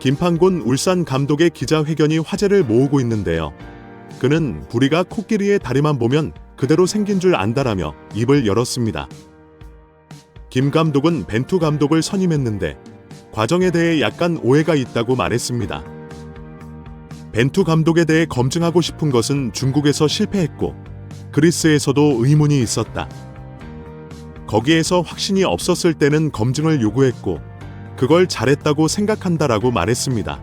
김판곤 울산 감독의 기자회견이 화제를 모으고 있는데요. 그는 부리가 코끼리의 다리만 보면 그대로 생긴 줄 안다라며 입을 열었습니다. 김 감독은 벤투 감독을 선임했는데 과정에 대해 약간 오해가 있다고 말했습니다. 벤투 감독에 대해 검증하고 싶은 것은 중국에서 실패했고 그리스에서도 의문이 있었다. 거기에서 확신이 없었을 때는 검증을 요구했고 그걸 잘했다고 생각한다라고 말했습니다.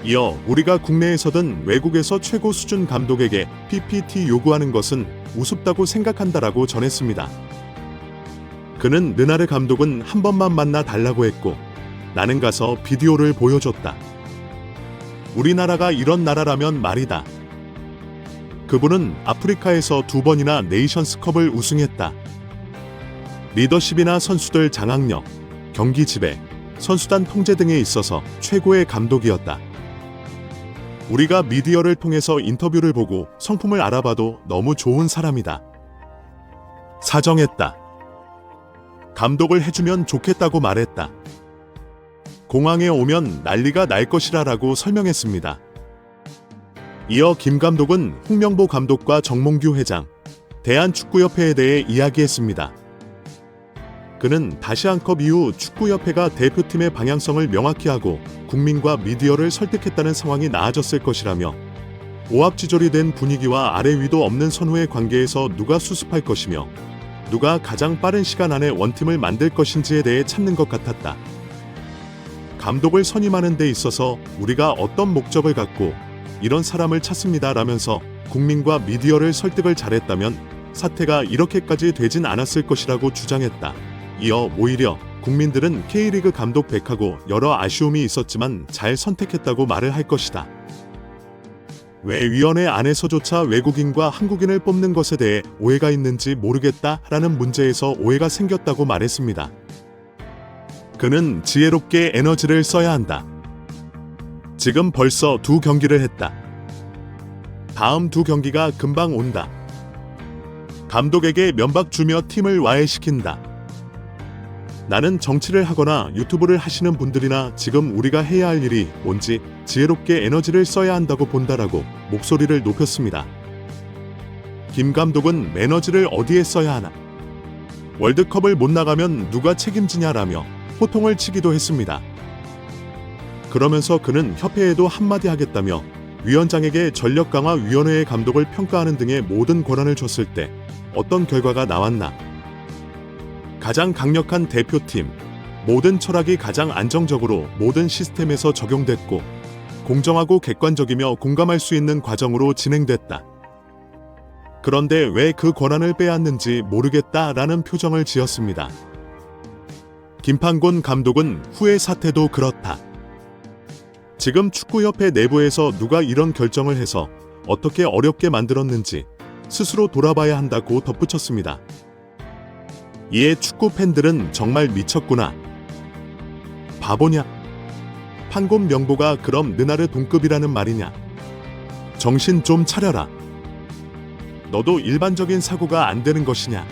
이어 우리가 국내에서든 외국에서 최고 수준 감독에게 PPT 요구하는 것은 우습다고 생각한다라고 전했습니다. 그는 르나르 감독은 한 번만 만나 달라고 했고 나는 가서 비디오를 보여줬다. 우리나라가 이런 나라라면 말이다. 그분은 아프리카에서 2번이나 네이션스컵을 우승했다. 리더십이나 선수들 장악력, 경기 지배, 선수단 통제 등에 있어서 최고의 감독이었다. 우리가 미디어를 통해서 인터뷰를 보고 성품을 알아봐도 너무 좋은 사람이다. 사정했다. 감독을 해주면 좋겠다고 말했다. 공항에 오면 난리가 날 것이라고 설명했습니다. 이어 김 감독은 홍명보 감독과 정몽규 회장, 대한축구협회에 대해 이야기했습니다. 그는 아시안컵 이후 축구협회가 대표팀의 방향성을 명확히 하고 국민과 미디어를 설득했다는 상황이 나아졌을 것이라며 오합지졸이 된 분위기와 아래 위도 없는 선후의 관계에서 누가 수습할 것이며 누가 가장 빠른 시간 안에 원팀을 만들 것인지에 대해 찾는 것 같았다. 감독을 선임하는 데 있어서 우리가 어떤 목적을 갖고 이런 사람을 찾습니다라면서 국민과 미디어를 설득을 잘했다면 사태가 이렇게까지 되진 않았을 것이라고 주장했다. 이어 오히려 국민들은 K리그 감독 백하고 여러 아쉬움이 있었지만 잘 선택했다고 말을 할 것이다. 왜 위원회 안에서조차 외국인과 한국인을 뽑는 것에 대해 오해가 있는지 모르겠다라는 문제에서 오해가 생겼다고 말했습니다. 그는 지혜롭게 에너지를 써야 한다. 지금 벌써 2경기를 했다. 다음 2경기가 금방 온다. 감독에게 면박 주며 팀을 와해시킨다. 나는 정치를 하거나 유튜브를 하시는 분들이나 지금 우리가 해야 할 일이 뭔지 지혜롭게 에너지를 써야 한다고 본다라고 목소리를 높였습니다. 김 감독은 에너지를 어디에 써야 하나? 월드컵을 못 나가면 누가 책임지냐라며 호통을 치기도 했습니다. 그러면서 그는 협회에도 한마디 하겠다며 위원장에게 전력강화위원회의 감독을 평가하는 등의 모든 권한을 줬을 때 어떤 결과가 나왔나? 가장 강력한 대표팀, 모든 철학이 가장 안정적으로 모든 시스템에서 적용됐고 공정하고 객관적이며 공감할 수 있는 과정으로 진행됐다. 그런데 왜 그 권한을 빼앗는지 모르겠다라는 표정을 지었습니다. 김판곤 감독은 후의 사태도 그렇다. 지금 축구협회 내부에서 누가 이런 결정을 해서 어떻게 어렵게 만들었는지 스스로 돌아봐야 한다고 덧붙였습니다. 이에 축구 팬들은 정말 미쳤구나. 바보냐? 판곤 명보가 그럼 르나르 동급이라는 말이냐? 정신 좀 차려라. 너도 일반적인 사고가 안 되는 것이냐?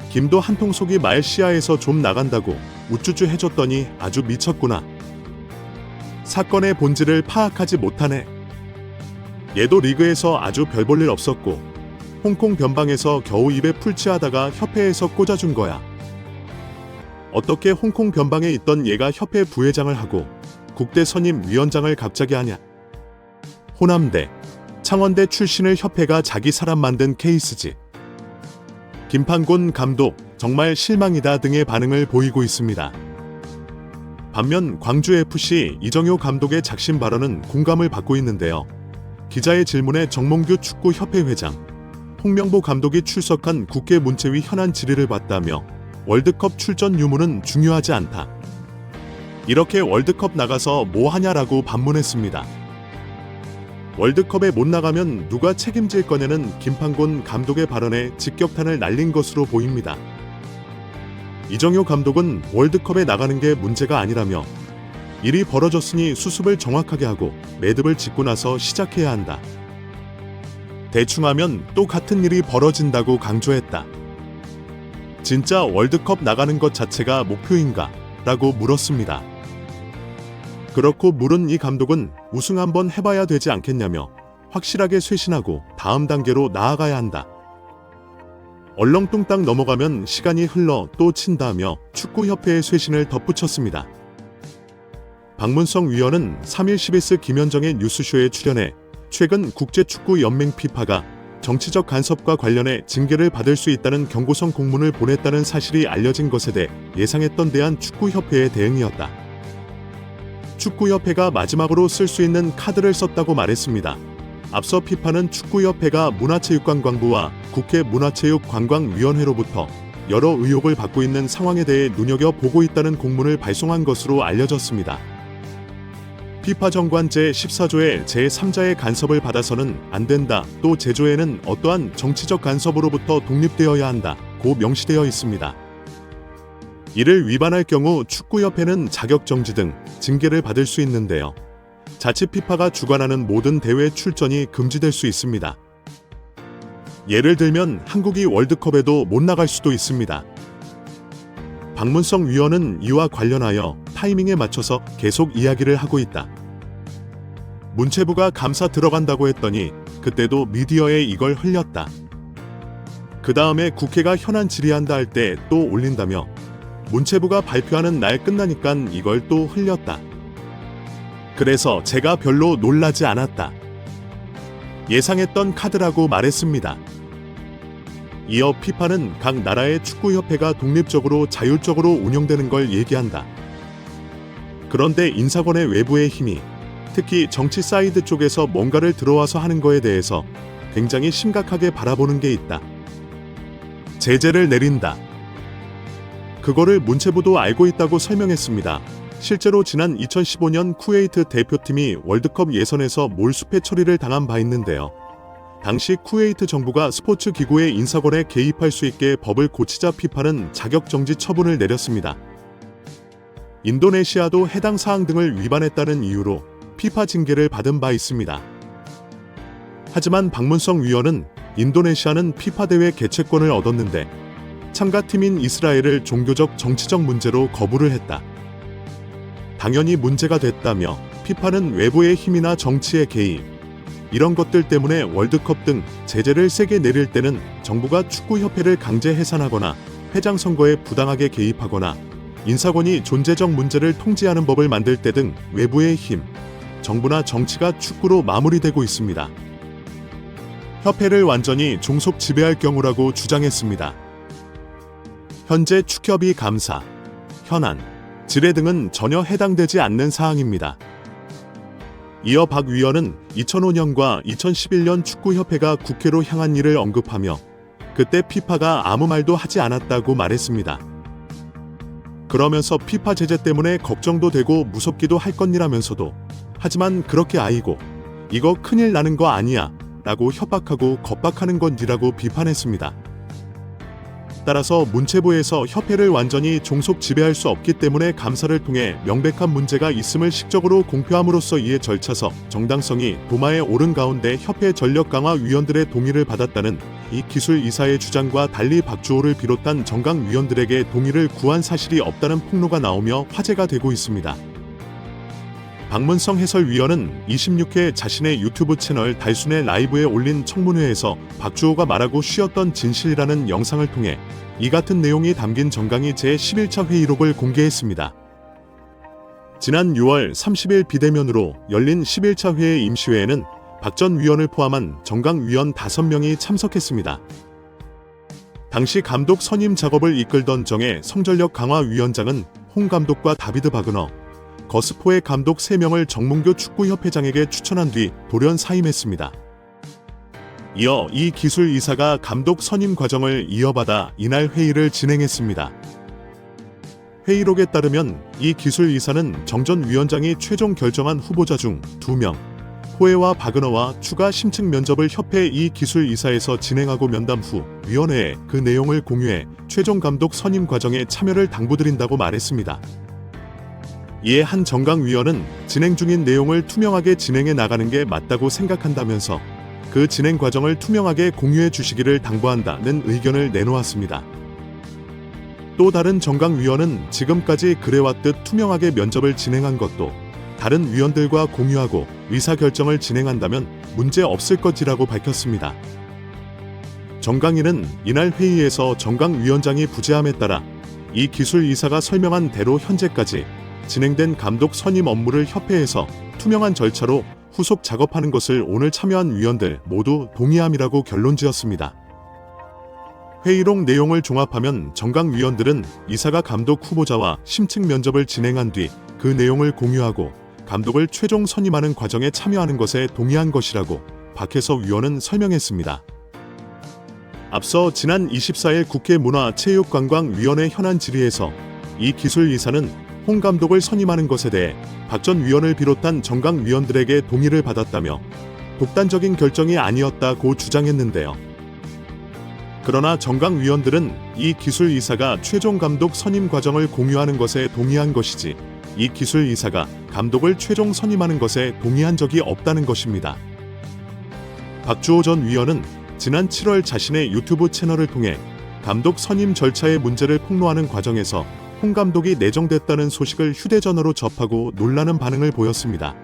김도 한통 속이 말시아에서 좀 나간다고 우쭈쭈 해줬더니 아주 미쳤구나. 사건의 본질을 파악하지 못하네. 얘도 리그에서 아주 별 볼 일 없었고 홍콩 변방에서 겨우 입에 풀칠하다가 협회에서 꽂아준 거야. 어떻게 홍콩 변방에 있던 얘가 협회 부회장을 하고 국대 선임 위원장을 갑자기 하냐? 호남대, 창원대 출신을 협회가 자기 사람 만든 케이스지. 김판곤 감독 정말 실망이다 등의 반응을 보이고 있습니다. 반면 광주FC 이정효 감독의 작심 발언은 공감을 받고 있는데요. 기자의 질문에 정몽규 축구협회 회장, 홍명보 감독이 출석한 국회 문체위 현안 질의를 받다며 월드컵 출전 유무는 중요하지 않다. 이렇게 월드컵 나가서 뭐 하냐라고 반문했습니다. 월드컵에 못 나가면 누가 책임질 거냐는 김판곤 감독의 발언에 직격탄을 날린 것으로 보입니다. 이정효 감독은 월드컵에 나가는 게 문제가 아니라며 일이 벌어졌으니 수습을 정확하게 하고 매듭을 짓고 나서 시작해야 한다. 대충하면 또 같은 일이 벌어진다고 강조했다. 진짜 월드컵 나가는 것 자체가 목표인가? 라고 물었습니다. 그렇고 물은 이 감독은 우승 한번 해봐야 되지 않겠냐며 확실하게 쇄신하고 다음 단계로 나아가야 한다. 얼렁뚱땅 넘어가면 시간이 흘러 또 친다며 축구협회의 쇄신을 덧붙였습니다. 박문성 위원은 3일 CBS 김현정의 뉴스쇼에 출연해 최근 국제축구연맹 피파가 정치적 간섭과 관련해 징계를 받을 수 있다는 경고성 공문을 보냈다는 사실이 알려진 것에 대해 예상했던 대한축구협회의 대응이었다. 축구협회가 마지막으로 쓸 수 있는 카드를 썼다고 말했습니다. 앞서 피파는 축구협회가 문화체육관광부와 국회 문화체육관광위원회로부터 여러 의혹을 받고 있는 상황에 대해 눈여겨보고 있다는 공문을 발송한 것으로 알려졌습니다. 피파 정관 제14조의 제3자의 간섭을 받아서는 안 된다. 또 제조에는 어떠한 정치적 간섭으로부터 독립되어야 한다. 고 명시되어 있습니다. 이를 위반할 경우 축구협회는 자격정지 등 징계를 받을 수 있는데요. 자칫 피파가 주관하는 모든 대회 출전이 금지될 수 있습니다. 예를 들면 한국이 월드컵에도 못 나갈 수도 있습니다. 박문성 위원은 이와 관련하여 타이밍에 맞춰서 계속 이야기를 하고 있다. 문체부가 감사 들어간다고 했더니 그때도 미디어에 이걸 흘렸다. 그 다음에 국회가 현안 질의한다 할 때 또 올린다며 문체부가 발표하는 날 끝나니깐 이걸 또 흘렸다. 그래서 제가 별로 놀라지 않았다. 예상했던 카드라고 말했습니다. 이어 피파는 각 나라의 축구협회가 독립적으로 자율적으로 운영되는 걸 얘기한다. 그런데 인사권의 외부의 힘이 특히 정치 사이드 쪽에서 뭔가를 들어와서 하는 거에 대해서 굉장히 심각하게 바라보는 게 있다. 제재를 내린다. 그거를 문체부도 알고 있다고 설명했습니다. 실제로 지난 2015년 쿠웨이트 대표팀이 월드컵 예선에서 몰수패 처리를 당한 바 있는데요. 당시 쿠웨이트 정부가 스포츠 기구의 인사권에 개입할 수 있게 법을 고치자 피파는 자격정지 처분을 내렸습니다. 인도네시아도 해당 사항 등을 위반했다는 이유로 피파 징계를 받은 바 있습니다. 하지만 박문성 위원은 인도네시아는 피파 대회 개최권을 얻었는데 참가팀인 이스라엘을 종교적 정치적 문제로 거부를 했다. 당연히 문제가 됐다며 피파는 외부의 힘이나 정치의 개입, 이런 것들 때문에 월드컵 등 제재를 세게 내릴 때는 정부가 축구협회를 강제 해산하거나 회장 선거에 부당하게 개입하거나 인사권이 존재적 문제를 통제하는 법을 만들 때 등 외부의 힘, 정부나 정치가 축구로 마무리되고 있습니다. 협회를 완전히 종속 지배할 경우라고 주장했습니다. 현재 축협이 감사, 현안, 질의 등은 전혀 해당되지 않는 사항입니다. 이어 박 위원은 2005년과 2011년 축구협회가 국회로 향한 일을 언급하며 그때 피파가 아무 말도 하지 않았다고 말했습니다. 그러면서 피파 제재 때문에 걱정도 되고 무섭기도 할 건이라면서도 하지만 그렇게 아이고 이거 큰일 나는 거 아니야 라고 협박하고 겁박하는 건이라고 비판했습니다. 따라서 문체부에서 협회를 완전히 종속 지배할 수 없기 때문에 감사를 통해 명백한 문제가 있음을 식적으로 공표함으로써 이에 절차서 정당성이 도마에 오른 가운데 협회 전력 강화 위원들의 동의를 받았다는 이 기술 이사의 주장과 달리 박주호를 비롯한 정강 위원들에게 동의를 구한 사실이 없다는 폭로가 나오며 화제가 되고 있습니다. 박문성 해설위원은 26회 자신의 유튜브 채널 달순의 라이브에 올린 청문회에서 박주호가 말하고 쉬었던 진실이라는 영상을 통해 이 같은 내용이 담긴 정강이 제11차 회의록을 공개했습니다. 지난 6월 30일 비대면으로 열린 11차 회의 임시회에는 박 전 위원을 포함한 정강 위원 5명이 참석했습니다. 당시 감독 선임 작업을 이끌던 정의 성전력 강화 위원장은 홍 감독과 다비드 바그너, 거스포의 감독 3명을 정문교 축구협회장에게 추천한 뒤 돌연 사임했습니다. 이어 이 기술 이사가 감독 선임 과정을 이어받아 이날 회의를 진행했습니다. 회의록에 따르면 이 기술 이사는 정 전 위원장이 최종 결정한 후보자 중 2명, 호에와 바그너와 추가 심층 면접을 협회 이 기술 이사에서 진행하고 면담 후 위원회에 그 내용을 공유해 최종 감독 선임 과정에 참여를 당부드린다고 말했습니다. 이에 한 정강 위원은 진행 중인 내용을 투명하게 진행해 나가는 게 맞다고 생각한다면서 그 진행 과정을 투명하게 공유해 주시기를 당부한다는 의견을 내놓았습니다. 또 다른 정강 위원은 지금까지 그래왔듯 투명하게 면접을 진행한 것도 다른 위원들과 공유하고 의사결정을 진행한다면 문제 없을 것이라고 밝혔습니다. 정강일은 이날 회의에서 정강 위원장이 부재함에 따라 이 기술이사가 설명한 대로 현재까지 진행된 감독 선임 업무를 협회에서 투명한 절차로 후속 작업하는 것을 오늘 참여한 위원들 모두 동의함이라고 결론지었습니다. 회의록 내용을 종합하면 정강 위원들은 이사가 감독 후보자와 심층 면접을 진행한 뒤 그 내용을 공유하고 감독을 최종 선임하는 과정에 참여하는 것에 동의한 것이라고 박혜서 위원은 설명했습니다. 앞서 지난 24일 국회 문화체육관광위원회 현안 질의에서 이 기술이사는 홍 감독을 선임하는 것에 대해 박 전 위원을 비롯한 정강 위원들에게 동의를 받았다며 독단적인 결정이 아니었다고 주장했는데요. 그러나 정강 위원들은 이 기술이사가 최종 감독 선임 과정을 공유하는 것에 동의한 것이지 이 기술이사가 감독을 최종 선임하는 것에 동의한 적이 없다는 것입니다. 박주호 전 위원은 지난 7월 자신의 유튜브 채널을 통해 감독 선임 절차의 문제를 폭로하는 과정에서 홍 감독이 내정됐다는 소식을 휴대전화로 접하고 놀라는 반응을 보였습니다.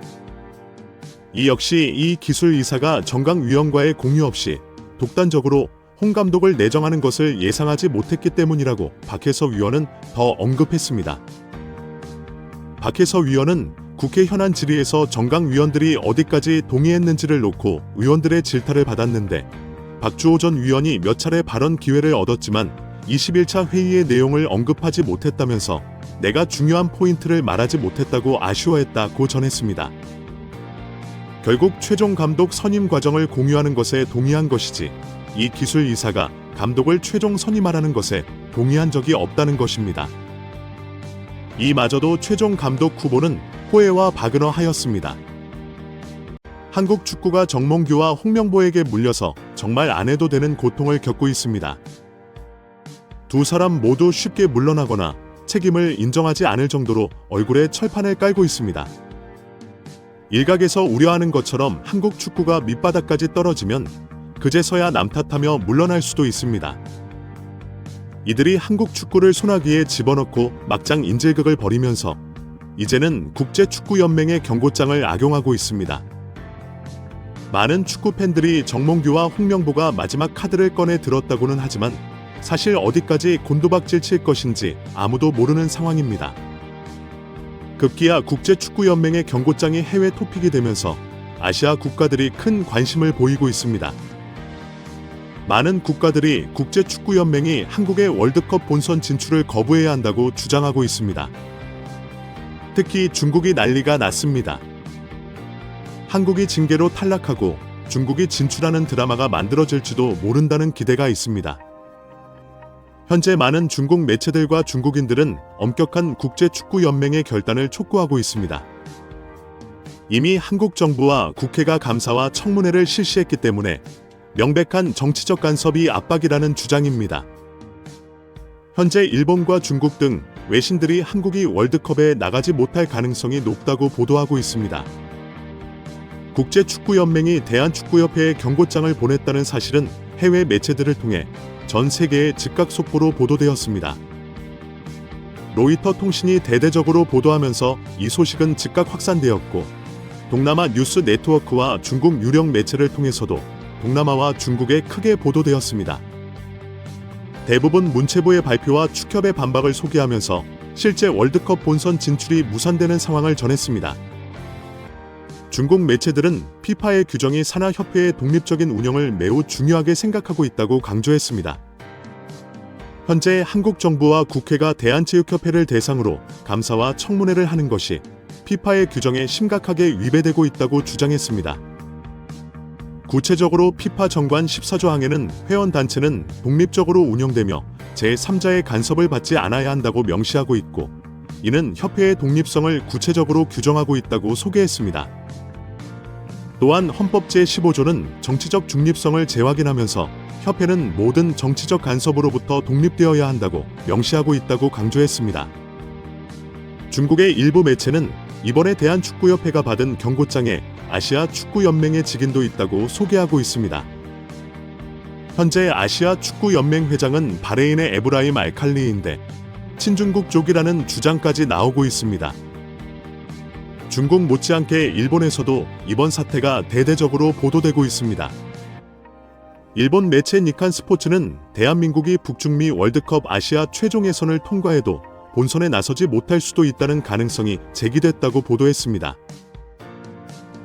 이 역시 이 기술이사가 정강 위원과의 공유 없이 독단적으로 홍 감독을 내정하는 것을 예상하지 못했기 때문이라고 박혜서 위원은 더 언급했습니다. 박혜서 위원은 국회 현안 질의에서 정강 위원들이 어디까지 동의했는지를 놓고 의원들의 질타를 받았는데 박주호 전 위원이 몇 차례 발언 기회를 얻었지만 21차 회의의 내용을 언급하지 못했다면서 내가 중요한 포인트를 말하지 못했다고 아쉬워했다고 전했습니다. 결국 최종 감독 선임 과정을 공유하는 것에 동의한 것이지 이 기술이사가 감독을 최종 선임하라는 것에 동의한 적이 없다는 것입니다. 이마저도 최종 감독 후보는 호혜와 박은하 하였습니다. 한국 축구가 정몽규와 홍명보에게 물려서 정말 안 해도 되는 고통을 겪고 있습니다. 두 사람 모두 쉽게 물러나거나 책임을 인정하지 않을 정도로 얼굴에 철판을 깔고 있습니다. 일각에서 우려하는 것처럼 한국 축구가 밑바닥까지 떨어지면 그제서야 남 탓하며 물러날 수도 있습니다. 이들이 한국 축구를 소나기에 집어넣고 막장 인질극을 벌이면서 이제는 국제축구연맹의 경고장을 악용하고 있습니다. 많은 축구 팬들이 정몽규와 홍명보가 마지막 카드를 꺼내 들었다고는 하지만 사실 어디까지 곤두박질 칠 것인지 아무도 모르는 상황입니다. 급기야 국제축구연맹의 경고장이 해외 토픽이 되면서 아시아 국가들이 큰 관심을 보이고 있습니다. 많은 국가들이 국제축구연맹이 한국의 월드컵 본선 진출을 거부해야 한다고 주장하고 있습니다. 특히 중국이 난리가 났습니다. 한국이 징계로 탈락하고 중국이 진출하는 드라마가 만들어질지도 모른다는 기대가 있습니다. 현재 많은 중국 매체들과 중국인들은 엄격한 국제축구연맹의 결단을 촉구하고 있습니다. 이미 한국 정부와 국회가 감사와 청문회를 실시했기 때문에 명백한 정치적 간섭이 압박이라는 주장입니다. 현재 일본과 중국 등 외신들이 한국이 월드컵에 나가지 못할 가능성이 높다고 보도하고 있습니다. 국제축구연맹이 대한축구협회에 경고장을 보냈다는 사실은 해외 매체들을 통해 전 세계에 즉각 속보로 보도되었습니다. 로이터 통신이 대대적으로 보도하면서 이 소식은 즉각 확산되었고 동남아 뉴스 네트워크와 중국 유력 매체를 통해서도 동남아와 중국에 크게 보도되었습니다. 대부분 문체부의 발표와 축협의 반박을 소개하면서 실제 월드컵 본선 진출이 무산되는 상황을 전했습니다. 중국 매체들은 피파의 규정이 산하협회의 독립적인 운영을 매우 중요하게 생각하고 있다고 강조했습니다. 현재 한국 정부와 국회가 대한체육협회를 대상으로 감사와 청문회를 하는 것이 피파의 규정에 심각하게 위배되고 있다고 주장했습니다. 구체적으로 피파 정관 14조 항에는 회원단체는 독립적으로 운영되며 제3자의 간섭을 받지 않아야 한다고 명시하고 있고 이는 협회의 독립성을 구체적으로 규정하고 있다고 소개했습니다. 또한 헌법 제15조는 정치적 중립성을 재확인하면서 협회는 모든 정치적 간섭으로부터 독립되어야 한다고 명시하고 있다고 강조했습니다. 중국의 일부 매체는 이번에 대한축구협회가 받은 경고장에 아시아 축구연맹의 직인도 있다고 소개하고 있습니다. 현재 아시아 축구연맹 회장은 바레인의 에브라임 알칼리인데 친중국 쪽이라는 주장까지 나오고 있습니다. 중국 못지않게 일본에서도 이번 사태가 대대적으로 보도되고 있습니다. 일본 매체 니칸 스포츠는 대한민국이 북중미 월드컵 아시아 최종 예선을 통과해도 본선에 나서지 못할 수도 있다는 가능성이 제기됐다고 보도했습니다.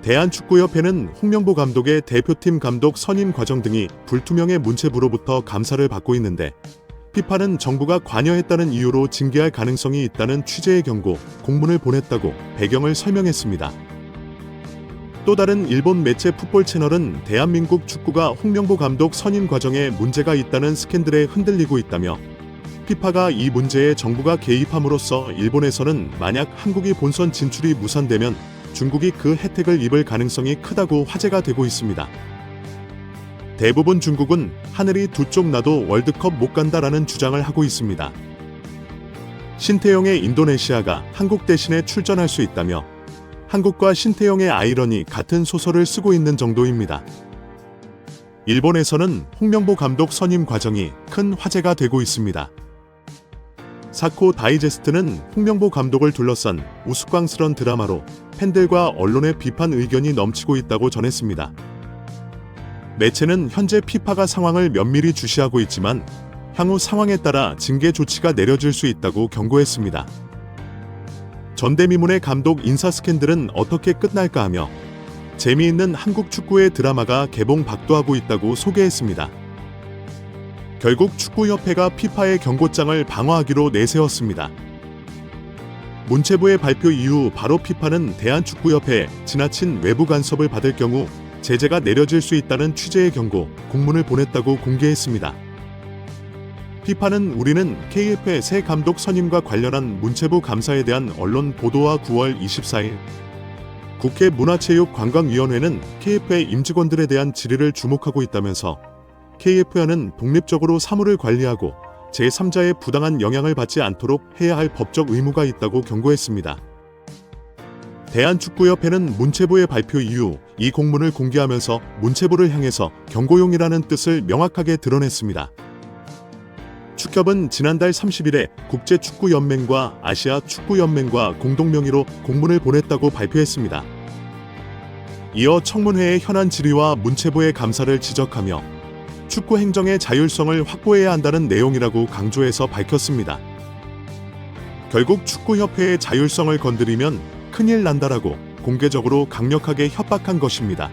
대한축구협회는 홍명보 감독의 대표팀 감독 선임 과정 등이 불투명의 문체부로부터 감사를 받고 있는데 피파는 정부가 관여했다는 이유로 징계할 가능성이 있다는 취재의 경고, 공문을 보냈다고 배경을 설명했습니다. 또 다른 일본 매체 풋볼 채널은 대한민국 축구가 홍명보 감독 선임 과정에 문제가 있다는 스캔들에 흔들리고 있다며 피파가 이 문제에 정부가 개입함으로써 일본에서는 만약 한국이 본선 진출이 무산되면 중국이 그 혜택을 입을 가능성이 크다고 화제가 되고 있습니다. 대부분 중국은 하늘이 두 쪽 나도 월드컵 못 간다라는 주장을 하고 있습니다. 신태용의 인도네시아가 한국 대신에 출전할 수 있다며 한국과 신태용의 아이러니 같은 소설을 쓰고 있는 정도입니다. 일본에서는 홍명보 감독 선임 과정이 큰 화제가 되고 있습니다. 사코 다이제스트는 홍명보 감독을 둘러싼 우스꽝스런 드라마로 팬들과 언론의 비판 의견이 넘치고 있다고 전했습니다. 매체는 현재 피파가 상황을 면밀히 주시하고 있지만 향후 상황에 따라 징계 조치가 내려질 수 있다고 경고했습니다. 전대미문의 감독 인사 스캔들은 어떻게 끝날까 하며 재미있는 한국 축구의 드라마가 개봉 박도하고 있다고 소개했습니다. 결국 축구협회가 피파의 경고장을 방어하기로 내세웠습니다. 문체부의 발표 이후 바로 피파는 대한축구협회에 지나친 외부 간섭을 받을 경우 제재가 내려질 수 있다는 취재의 경고, 공문을 보냈다고 공개했습니다. 피파는 우리는 KF의 새 감독 선임과 관련한 문체부 감사에 대한 언론 보도와 9월 24일 국회 문화체육관광위원회는 KF의 임직원들에 대한 질의를 주목하고 있다면서 KF와는 독립적으로 사무를 관리하고 제3자의 부당한 영향을 받지 않도록 해야 할 법적 의무가 있다고 경고했습니다. 대한축구협회는 문체부의 발표 이후 이 공문을 공개하면서 문체부를 향해서 경고용이라는 뜻을 명확하게 드러냈습니다. 축협은 지난달 30일에 국제축구연맹과 아시아축구연맹과 공동명의로 공문을 보냈다고 발표했습니다. 이어 청문회의 현안 질의와 문체부의 감사를 지적하며 축구 행정의 자율성을 확보해야 한다는 내용이라고 강조해서 밝혔습니다. 결국 축구협회의 자율성을 건드리면 큰일 난다라고 공개적으로 강력하게 협박한 것입니다.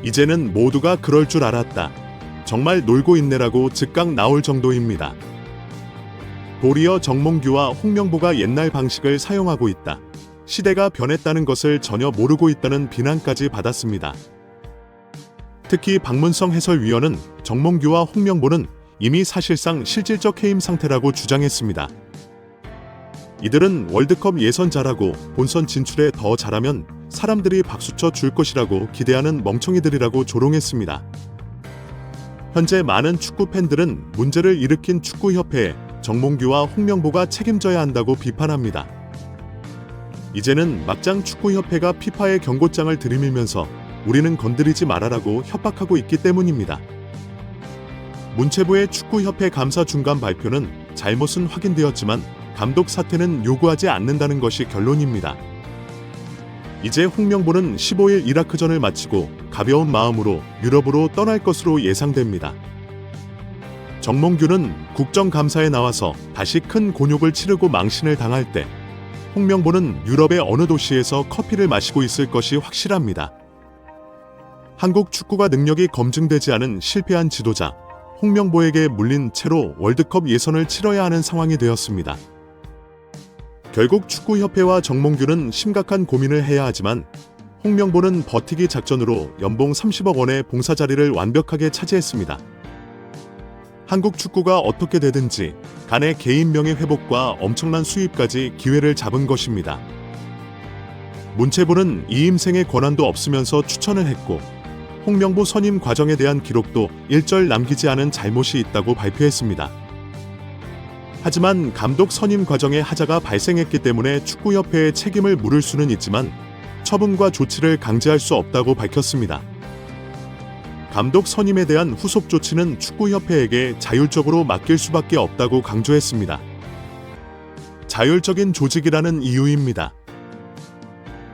이제는 모두가 그럴 줄 알았다. 정말 놀고 있네라고 즉각 나올 정도입니다. 도리어 정몽규와 홍명보가 옛날 방식을 사용하고 있다. 시대가 변했다는 것을 전혀 모르고 있다는 비난까지 받았습니다. 특히 박문성 해설위원은 정몽규와 홍명보는 이미 사실상 실질적 해임 상태라고 주장했습니다. 이들은 월드컵 예선 잘하고 본선 진출에 더 잘하면 사람들이 박수쳐 줄 것이라고 기대하는 멍청이들이라고 조롱했습니다. 현재 많은 축구 팬들은 문제를 일으킨 축구협회에 정몽규와 홍명보가 책임져야 한다고 비판합니다. 이제는 막장 축구협회가 피파의 경고장을 들이밀면서 우리는 건드리지 말아라고 협박하고 있기 때문입니다. 문체부의 축구협회 감사 중간 발표는 잘못은 확인되었지만 감독 사퇴는 요구하지 않는다는 것이 결론입니다. 이제 홍명보는 15일 이라크전을 마치고 가벼운 마음으로 유럽으로 떠날 것으로 예상됩니다. 정몽규는 국정감사에 나와서 다시 큰 곤욕을 치르고 망신을 당할 때 홍명보는 유럽의 어느 도시에서 커피를 마시고 있을 것이 확실합니다. 한국 축구가 능력이 검증되지 않은 실패한 지도자 홍명보에게 물린 채로 월드컵 예선을 치러야 하는 상황이 되었습니다. 결국 축구협회와 정몽규는 심각한 고민을 해야 하지만 홍명보는 버티기 작전으로 연봉 30억 원의 봉사 자리를 완벽하게 차지했습니다. 한국 축구가 어떻게 되든지 간의 개인 명예 회복과 엄청난 수입까지 기회를 잡은 것입니다. 문체부는 이임생의 권한도 없으면서 추천을 했고 홍명보 선임 과정에 대한 기록도 일절 남기지 않은 잘못이 있다고 발표했습니다. 하지만 감독 선임 과정에 하자가 발생했기 때문에 축구협회에 책임을 물을 수는 있지만 처분과 조치를 강제할 수 없다고 밝혔습니다. 감독 선임에 대한 후속 조치는 축구협회에게 자율적으로 맡길 수밖에 없다고 강조했습니다. 자율적인 조직이라는 이유입니다.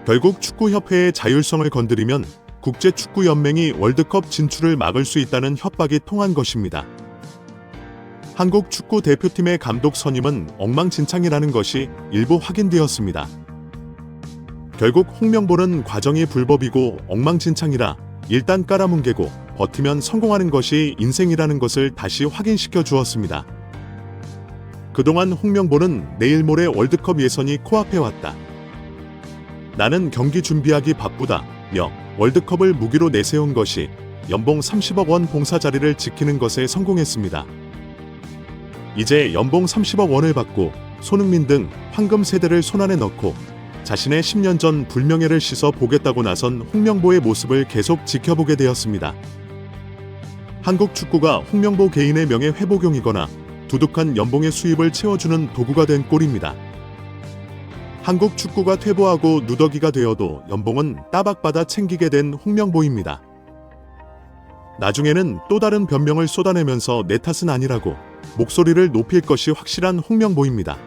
결국 축구협회의 자율성을 건드리면 국제축구연맹이 월드컵 진출을 막을 수 있다는 협박이 통한 것입니다. 한국 축구 대표팀의 감독 선임은 엉망진창이라는 것이 일부 확인되었습니다. 결국 홍명보는 과정이 불법이고 엉망진창이라 일단 깔아뭉개고 버티면 성공하는 것이 인생이라는 것을 다시 확인시켜 주었습니다. 그동안 홍명보는 내일 모레 월드컵 예선이 코앞에 왔다. 나는 경기 준비하기 바쁘다며 월드컵을 무기로 내세운 것이 연봉 30억 원 봉사 자리를 지키는 것에 성공했습니다. 이제 연봉 30억 원을 받고 손흥민 등 황금 세대를 손안에 넣고 자신의 10년 전 불명예를 씻어 보겠다고 나선 홍명보의 모습을 계속 지켜보게 되었습니다. 한국 축구가 홍명보 개인의 명예 회복용이거나 두둑한 연봉의 수입을 채워주는 도구가 된 꼴입니다. 한국 축구가 퇴보하고 누더기가 되어도 연봉은 따박받아 챙기게 된 홍명보입니다. 나중에는 또 다른 변명을 쏟아내면서 내 탓은 아니라고 목소리를 높일 것이 확실한 홍명보입니다.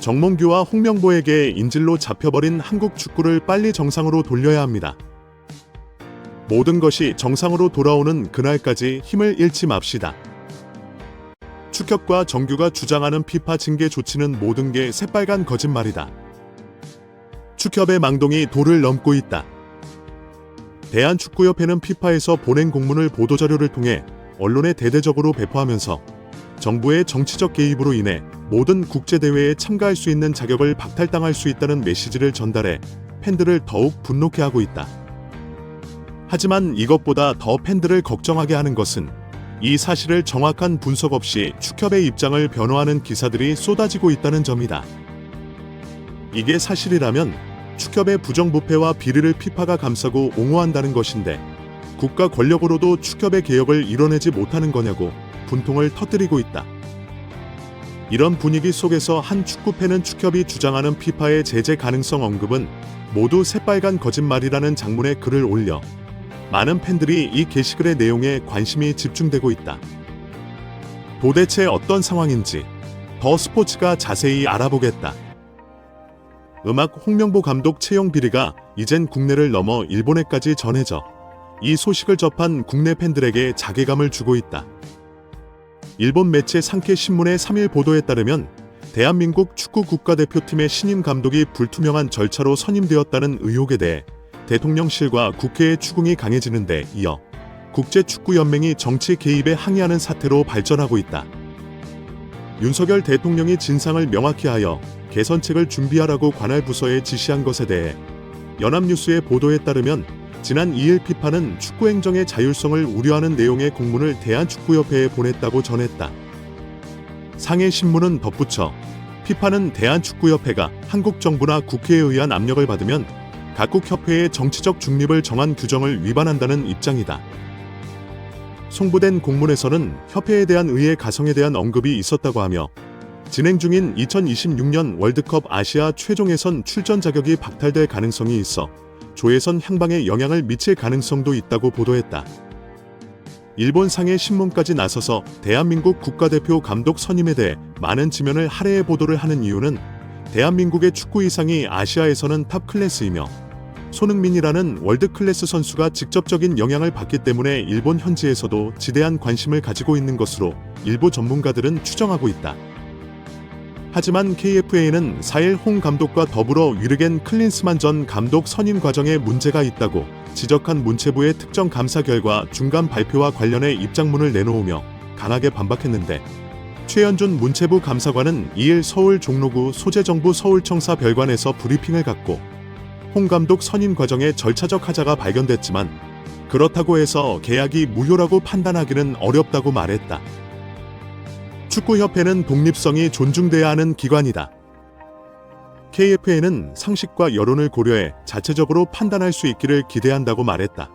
정몽규와 홍명보에게 인질로 잡혀버린 한국 축구를 빨리 정상으로 돌려야 합니다. 모든 것이 정상으로 돌아오는 그날까지 힘을 잃지 맙시다. 축협과 정규가 주장하는 피파 징계 조치는 모든 게 새빨간 거짓말이다. 축협의 망동이 도를 넘고 있다. 대한축구협회는 피파에서 보낸 공문을 보도자료를 통해 언론에 대대적으로 배포하면서 정부의 정치적 개입으로 인해 모든 국제대회에 참가할 수 있는 자격을 박탈당할 수 있다는 메시지를 전달해 팬들을 더욱 분노케 하고 있다. 하지만 이것보다 더 팬들을 걱정하게 하는 것은 이 사실을 정확한 분석 없이 축협의 입장을 변호하는 기사들이 쏟아지고 있다는 점이다. 이게 사실이라면 축협의 부정부패와 비리를 피파가 감싸고 옹호한다는 것인데 국가 권력으로도 축협의 개혁을 이뤄내지 못하는 거냐고 분통을 터뜨리고 있다. 이런 분위기 속에서 한 축구팬은 축협이 주장하는 피파의 제재 가능성 언급은 모두 새빨간 거짓말이라는 장문의 글을 올려 많은 팬들이 이 게시글의 내용에 관심이 집중되고 있다. 도대체 어떤 상황인지 더 스포츠가 자세히 알아보겠다. 음악 홍명보 감독 채용 비리가 이젠 국내를 넘어 일본에까지 전해져 이 소식을 접한 국내 팬들에게 자괴감을 주고 있다. 일본 매체 산케 신문의 3일 보도에 따르면 대한민국 축구 국가대표팀의 신임 감독이 불투명한 절차로 선임되었다는 의혹에 대해 대통령실과 국회의 추궁이 강해지는 데 이어 국제축구연맹이 정치 개입에 항의하는 사태로 발전하고 있다. 윤석열 대통령이 진상을 명확히 하여 개선책을 준비하라고 관할 부서에 지시한 것에 대해 연합뉴스의 보도에 따르면 지난 2일 피파는 축구행정의 자율성을 우려하는 내용의 공문을 대한축구협회에 보냈다고 전했다. 상해 신문은 덧붙여 피파는 대한축구협회가 한국 정부나 국회에 의한 압력을 받으면 각국 협회의 정치적 중립을 정한 규정을 위반한다는 입장이다. 송부된 공문에서는 협회에 대한 의회 가성에 대한 언급이 있었다고 하며 진행 중인 2026년 월드컵 아시아 최종 예선 출전 자격이 박탈될 가능성이 있어 조예선 향방에 영향을 미칠 가능성도 있다고 보도했다. 일본 상해 신문까지 나서서 대한민국 국가대표 감독 선임에 대해 많은 지면을 할애해 보도를 하는 이유는 대한민국의 축구 이상이 아시아에서는 탑 클래스이며 손흥민이라는 월드 클래스 선수가 직접적인 영향을 받기 때문에 일본 현지에서도 지대한 관심을 가지고 있는 것으로 일부 전문가들은 추정하고 있다. 하지만 KFA는 4일 홍 감독과 더불어 위르겐 클린스만 전 감독 선임 과정에 문제가 있다고 지적한 문체부의 특정 감사 결과 중간 발표와 관련해 입장문을 내놓으며 강하게 반박했는데 최현준 문체부 감사관은 2일 서울 종로구 소재정부 서울청사 별관에서 브리핑을 갖고 홍 감독 선임 과정에 절차적 하자가 발견됐지만 그렇다고 해서 계약이 무효라고 판단하기는 어렵다고 말했다. 축구협회는 독립성이 존중돼야 하는 기관이다. KFA는 상식과 여론을 고려해 자체적으로 판단할 수 있기를 기대한다고 말했다.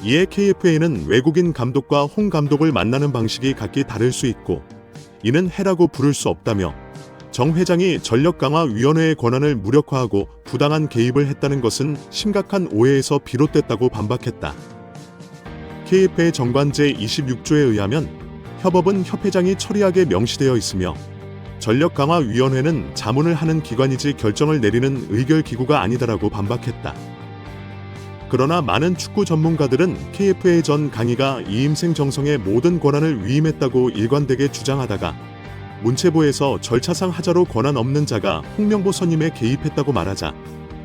이에 KFA는 외국인 감독과 홍 감독을 만나는 방식이 각기 다를 수 있고 이는 해라고 부를 수 없다며 정 회장이 전력강화위원회의 권한을 무력화하고 부당한 개입을 했다는 것은 심각한 오해에서 비롯됐다고 반박했다. KFA 정관 제26조에 의하면 협업은 협회장이 처리하게 명시되어 있으며 전력강화위원회는 자문을 하는 기관이지 결정을 내리는 의결기구가 아니다라고 반박했다. 그러나 많은 축구 전문가들은 KFA 전 강희가 이임생 정성의 모든 권한을 위임했다고 일관되게 주장하다가 문체부에서 절차상 하자로 권한 없는 자가 홍명보 선임에 개입했다고 말하자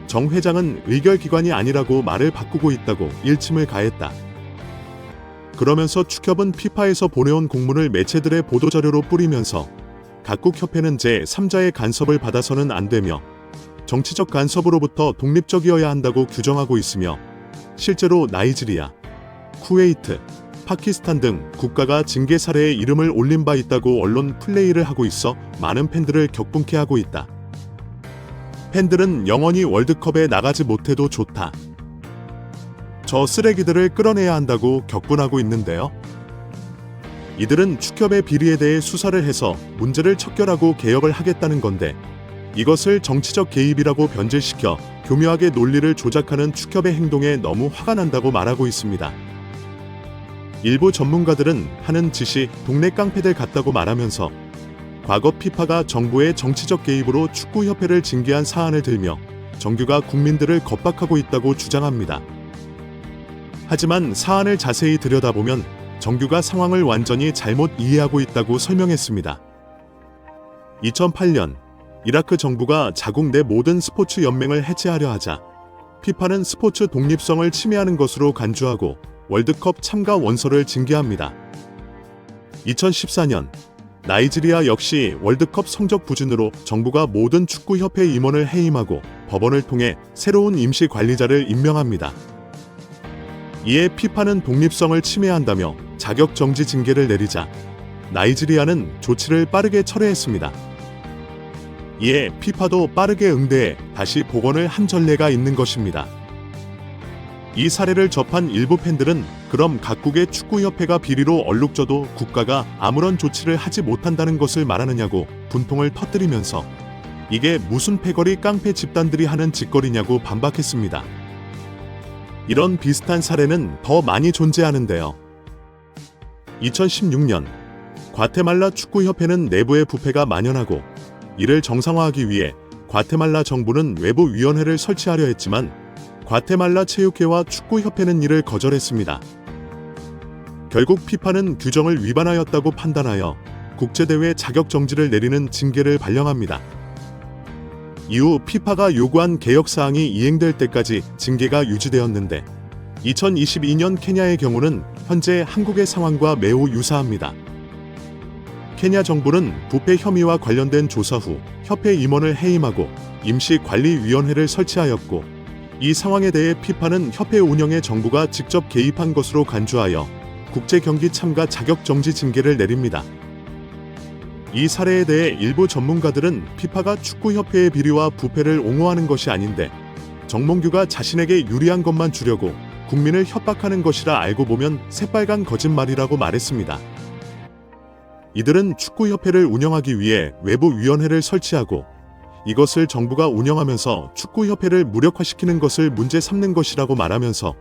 정 회장은 의결기관이 아니라고 말을 바꾸고 있다고 일침을 가했다. 그러면서 축협은 피파에서 보내온 공문을 매체들의 보도자료로 뿌리면서 각국 협회는 제3자의 간섭을 받아서는 안 되며 정치적 간섭으로부터 독립적이어야 한다고 규정하고 있으며 실제로 나이지리아, 쿠웨이트, 파키스탄 등 국가가 징계 사례에 이름을 올린 바 있다고 언론 플레이를 하고 있어 많은 팬들을 격분케 하고 있다. 팬들은 영원히 월드컵에 나가지 못해도 좋다. 저 쓰레기들을 끌어내야 한다고 격분하고 있는데요. 이들은 축협의 비리에 대해 수사를 해서 문제를 척결하고 개혁을 하겠다는 건데 이것을 정치적 개입이라고 변질시켜 교묘하게 논리를 조작하는 축협의 행동에 너무 화가 난다고 말하고 있습니다. 일부 전문가들은 하는 짓이 동네 깡패들 같다고 말하면서 과거 피파가 정부의 정치적 개입으로 축구협회를 징계한 사안을 들며 정규가 국민들을 겁박하고 있다고 주장합니다. 하지만 사안을 자세히 들여다보면 정규가 상황을 완전히 잘못 이해하고 있다고 설명했습니다. 2008년 이라크 정부가 자국 내 모든 스포츠 연맹을 해체하려 하자 피파는 스포츠 독립성을 침해하는 것으로 간주하고 월드컵 참가 원서를 징계합니다. 2014년 나이지리아 역시 월드컵 성적 부진으로 정부가 모든 축구협회 임원을 해임하고 법원을 통해 새로운 임시 관리자를 임명합니다. 이에 피파는 독립성을 침해한다며 자격 정지 징계를 내리자 나이지리아는 조치를 빠르게 철회했습니다. 이에 피파도 빠르게 응대해 다시 복원을 한 전례가 있는 것입니다. 이 사례를 접한 일부 팬들은 그럼 각국의 축구협회가 비리로 얼룩져도 국가가 아무런 조치를 하지 못한다는 것을 말하느냐고 분통을 터뜨리면서 이게 무슨 패거리 깡패 집단들이 하는 짓거리냐고 반박했습니다. 이런 비슷한 사례는 더 많이 존재하는데요. 2016년 과테말라 축구협회는 내부의 부패가 만연하고 이를 정상화하기 위해 과테말라 정부는 외부 위원회를 설치하려 했지만 과테말라 체육회와 축구협회는 이를 거절했습니다. 결국 피파는 규정을 위반하였다고 판단하여 국제대회 자격 정지를 내리는 징계를 발령합니다. 이후 피파가 요구한 개혁사항이 이행될 때까지 징계가 유지되었는데 2022년 케냐의 경우는 현재 한국의 상황과 매우 유사합니다. 케냐 정부는 부패 혐의와 관련된 조사 후 협회 임원을 해임하고 임시관리위원회를 설치하였고 이 상황에 대해 피파는 협회 운영에 정부가 직접 개입한 것으로 간주하여 국제경기 참가 자격 정지 징계를 내립니다. 이 사례에 대해 일부 전문가들은 피파가 축구협회의 비리와 부패를 옹호하는 것이 아닌데 정몽규가 자신에게 유리한 것만 주려고 국민을 협박하는 것이라 알고 보면 새빨간 거짓말이라고 말했습니다. 이들은 축구협회를 운영하기 위해 외부 위원회를 설치하고 이것을 정부가 운영하면서 축구협회를 무력화시키는 것을 문제 삼는 것이라고 말하면서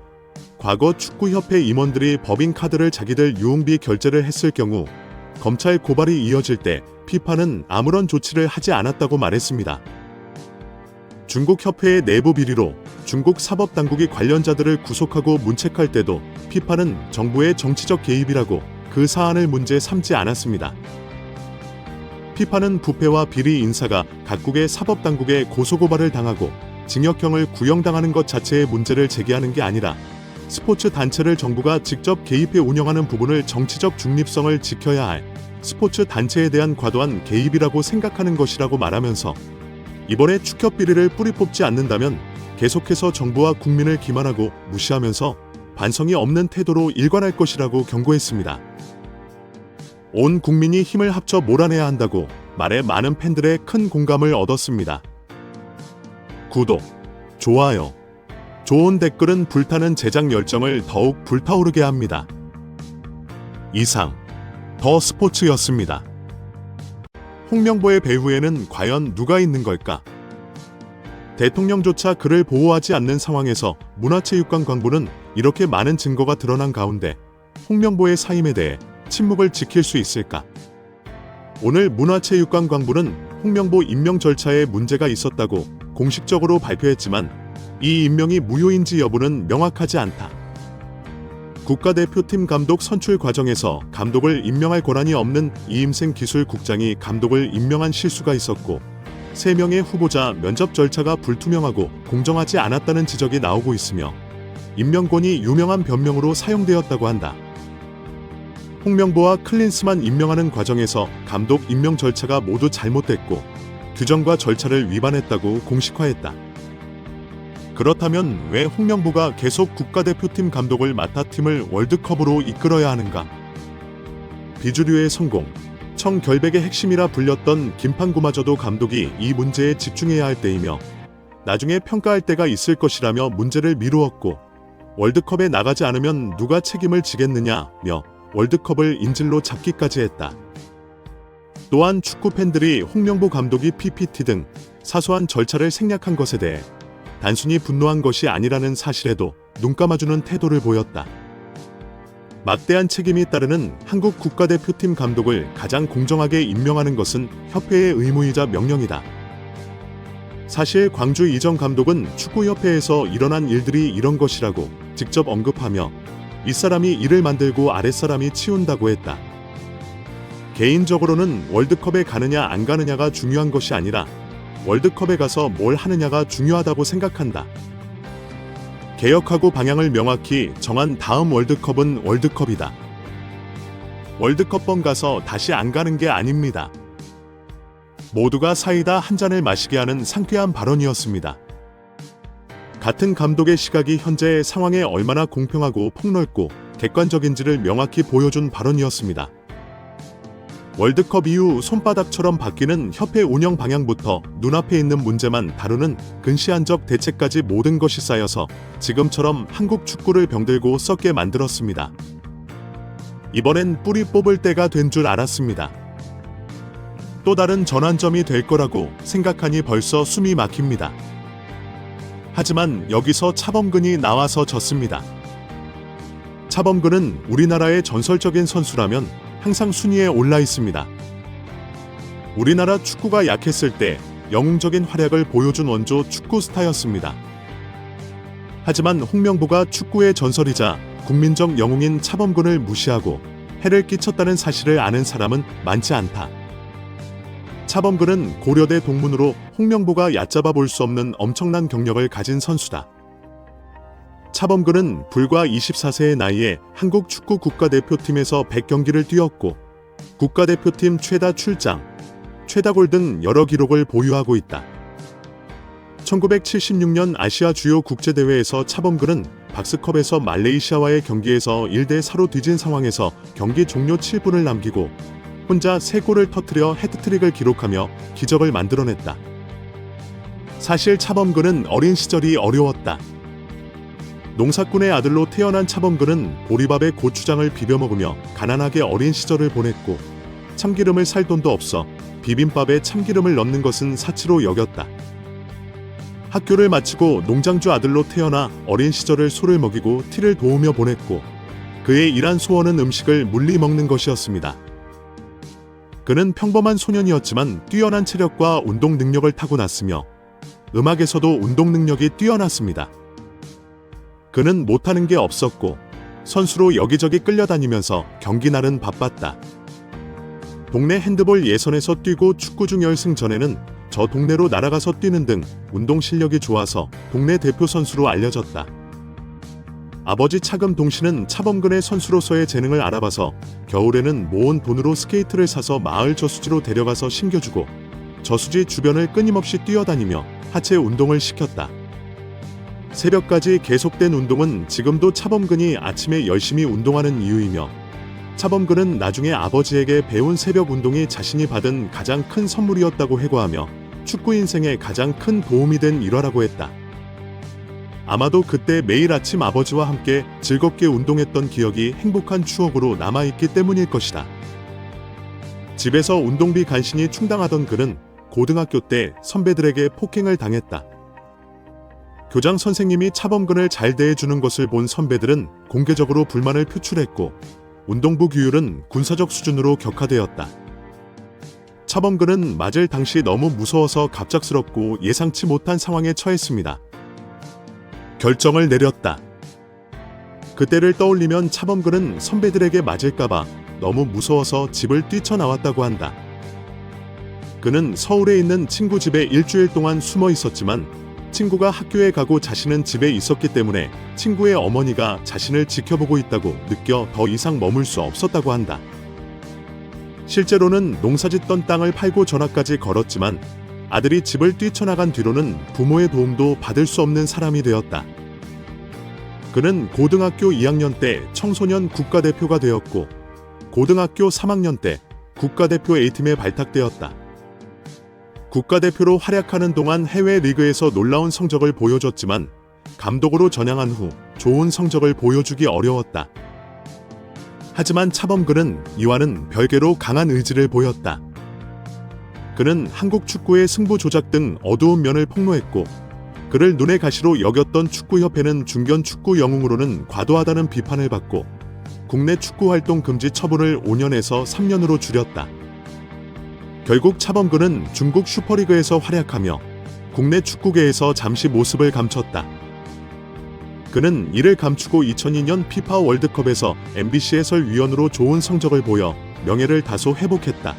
과거 축구협회 임원들이 법인카드를 자기들 유흥비 결제를 했을 경우 검찰 고발이 이어질 때 피파는 아무런 조치를 하지 않았다고 말했습니다. 중국 협회의 내부 비리로 중국 사법당국이 관련자들을 구속하고 문책할 때도 피파는 정부의 정치적 개입이라고 그 사안을 문제 삼지 않았습니다. 피파는 부패와 비리 인사가 각국의 사법당국에 고소고발을 당하고 징역형을 구형당하는 것 자체의 문제를 제기하는 게 아니라 스포츠 단체를 정부가 직접 개입해 운영하는 부분을 정치적 중립성을 지켜야 할 스포츠 단체에 대한 과도한 개입이라고 생각하는 것이라고 말하면서 이번에 축협 비리를 뿌리 뽑지 않는다면 계속해서 정부와 국민을 기만하고 무시하면서 반성이 없는 태도로 일관할 것이라고 경고했습니다. 온 국민이 힘을 합쳐 몰아내야 한다고 말에 많은 팬들의 큰 공감을 얻었습니다. 구독, 좋아요, 좋은 댓글은 불타는 제작 열정을 더욱 불타오르게 합니다. 이상 더 스포츠였습니다. 홍명보의 배후에는 과연 누가 있는 걸까? 대통령조차 그를 보호하지 않는 상황에서 문화체육관광부는 이렇게 많은 증거가 드러난 가운데 홍명보의 사임에 대해 침묵을 지킬 수 있을까? 오늘 문화체육관광부는 홍명보 임명 절차에 문제가 있었다고 공식적으로 발표했지만 이 임명이 무효인지 여부는 명확하지 않다. 국가대표팀 감독 선출 과정에서 감독을 임명할 권한이 없는 이임생 기술국장이 감독을 임명한 실수가 있었고 3명의 후보자 면접 절차가 불투명하고 공정하지 않았다는 지적이 나오고 있으며 임명권이 유명한 변명으로 사용되었다고 한다. 홍명보와 클린스만 임명하는 과정에서 감독 임명 절차가 모두 잘못됐고 규정과 절차를 위반했다고 공식화했다. 그렇다면 왜 홍명보가 계속 국가대표팀 감독을 맡아 팀을 월드컵으로 이끌어야 하는가? 비주류의 성공, 청결백의 핵심이라 불렸던 김판구마저도 감독이 이 문제에 집중해야 할 때이며 나중에 평가할 때가 있을 것이라며 문제를 미루었고 월드컵에 나가지 않으면 누가 책임을 지겠느냐며 월드컵을 인질로 잡기까지 했다. 또한 축구 팬들이 홍명보 감독이 PPT 등 사소한 절차를 생략한 것에 대해 단순히 분노한 것이 아니라는 사실에도 눈감아주는 태도를 보였다. 막대한 책임이 따르는 한국 국가대표팀 감독을 가장 공정하게 임명하는 것은 협회의 의무이자 명령이다. 사실 광주 이정 감독은 축구협회에서 일어난 일들이 이런 것이라고 직접 언급하며 윗사람이 일을 만들고 아랫사람이 치운다고 했다. 개인적으로는 월드컵에 가느냐 안 가느냐가 중요한 것이 아니라 월드컵에 가서 뭘 하느냐가 중요하다고 생각한다. 개혁하고 방향을 명확히 정한 다음 월드컵은 월드컵이다. 월드컵번 가서 다시 안 가는 게 아닙니다. 모두가 사이다 한 잔을 마시게 하는 상쾌한 발언이었습니다. 같은 감독의 시각이 현재의 상황에 얼마나 공평하고 폭넓고 객관적인지를 명확히 보여준 발언이었습니다. 월드컵 이후 손바닥처럼 바뀌는 협회 운영 방향부터 눈앞에 있는 문제만 다루는 근시안적 대책까지 모든 것이 쌓여서 지금처럼 한국 축구를 병들고 썩게 만들었습니다. 이번엔 뿌리 뽑을 때가 된 줄 알았습니다. 또 다른 전환점이 될 거라고 생각하니 벌써 숨이 막힙니다. 하지만 여기서 차범근이 나와서 졌습니다. 차범근은 우리나라의 전설적인 선수라면 항상 순위에 올라 있습니다. 우리나라 축구가 약했을 때 영웅적인 활약을 보여준 원조 축구 스타였습니다. 하지만 홍명보가 축구의 전설이자 국민적 영웅인 차범근을 무시하고 해를 끼쳤다는 사실을 아는 사람은 많지 않다. 차범근은 고려대 동문으로 홍명보가 얕잡아 볼 수 없는 엄청난 경력을 가진 선수다. 차범근은 불과 24세의 나이에 한국 축구 국가대표팀에서 100경기를 뛰었고 국가대표팀 최다 출장, 최다골 등 여러 기록을 보유하고 있다. 1976년 아시아 주요 국제대회에서 차범근은 박스컵에서 말레이시아와의 경기에서 1대4로 뒤진 상황에서 경기 종료 7분을 남기고 혼자 3골을 터뜨려 해트트릭을 기록하며 기적을 만들어냈다. 사실 차범근은 어린 시절이 어려웠다. 농사꾼의 아들로 태어난 차범근은 보리밥에 고추장을 비벼 먹으며 가난하게 어린 시절을 보냈고 참기름을 살 돈도 없어 비빔밥에 참기름을 넣는 것은 사치로 여겼다. 학교를 마치고 농장주 아들로 태어나 어린 시절을 소를 먹이고 티를 도우며 보냈고 그의 일한 소원은 음식을 물리 먹는 것이었습니다. 그는 평범한 소년이었지만 뛰어난 체력과 운동 능력을 타고났으며 음악에서도 운동 능력이 뛰어났습니다. 그는 못하는 게 없었고 선수로 여기저기 끌려다니면서 경기날은 바빴다. 동네 핸드볼 예선에서 뛰고 축구 중결승 전에는 저 동네로 날아가서 뛰는 등 운동 실력이 좋아서 동네 대표 선수로 알려졌다. 아버지 차금동 씨는 차범근의 선수로서의 재능을 알아봐서 겨울에는 모은 돈으로 스케이트를 사서 마을 저수지로 데려가서 신겨주고 저수지 주변을 끊임없이 뛰어다니며 하체 운동을 시켰다. 새벽까지 계속된 운동은 지금도 차범근이 아침에 열심히 운동하는 이유이며 차범근은 나중에 아버지에게 배운 새벽 운동이 자신이 받은 가장 큰 선물이었다고 회고하며 축구 인생에 가장 큰 도움이 된 일화라고 했다. 아마도 그때 매일 아침 아버지와 함께 즐겁게 운동했던 기억이 행복한 추억으로 남아있기 때문일 것이다. 집에서 운동비 간신히 충당하던 그는 고등학교 때 선배들에게 폭행을 당했다. 교장 선생님이 차범근을 잘 대해주는 것을 본 선배들은 공개적으로 불만을 표출했고 운동부 규율은 군사적 수준으로 격화되었다. 차범근은 맞을 당시 너무 무서워서 갑작스럽고 예상치 못한 상황에 처했습니다. 결정을 내렸다. 그때를 떠올리면 차범근은 선배들에게 맞을까봐 너무 무서워서 집을 뛰쳐나왔다고 한다. 그는 서울에 있는 친구 집에 일주일 동안 숨어 있었지만 친구가 학교에 가고 자신은 집에 있었기 때문에 친구의 어머니가 자신을 지켜보고 있다고 느껴 더 이상 머물 수 없었다고 한다. 실제로는 농사짓던 땅을 팔고 전화까지 걸었지만 아들이 집을 뛰쳐나간 뒤로는 부모의 도움도 받을 수 없는 사람이 되었다. 그는 고등학교 2학년 때 청소년 국가대표가 되었고 고등학교 3학년 때 국가대표 A팀에 발탁되었다. 국가대표로 활약하는 동안 해외 리그에서 놀라운 성적을 보여줬지만 감독으로 전향한 후 좋은 성적을 보여주기 어려웠다. 하지만 차범근은 이와는 별개로 강한 의지를 보였다. 그는 한국 축구의 승부 조작 등 어두운 면을 폭로했고 그를 눈의 가시로 여겼던 축구협회는 중견 축구 영웅으로는 과도하다는 비판을 받고 국내 축구 활동 금지 처분을 5년에서 3년으로 줄였다. 결국 차범근은 중국 슈퍼리그에서 활약하며 국내 축구계에서 잠시 모습을 감췄다. 그는 이를 감추고 2002년 피파 월드컵에서 MBC 해설위원으로 좋은 성적을 보여 명예를 다소 회복했다.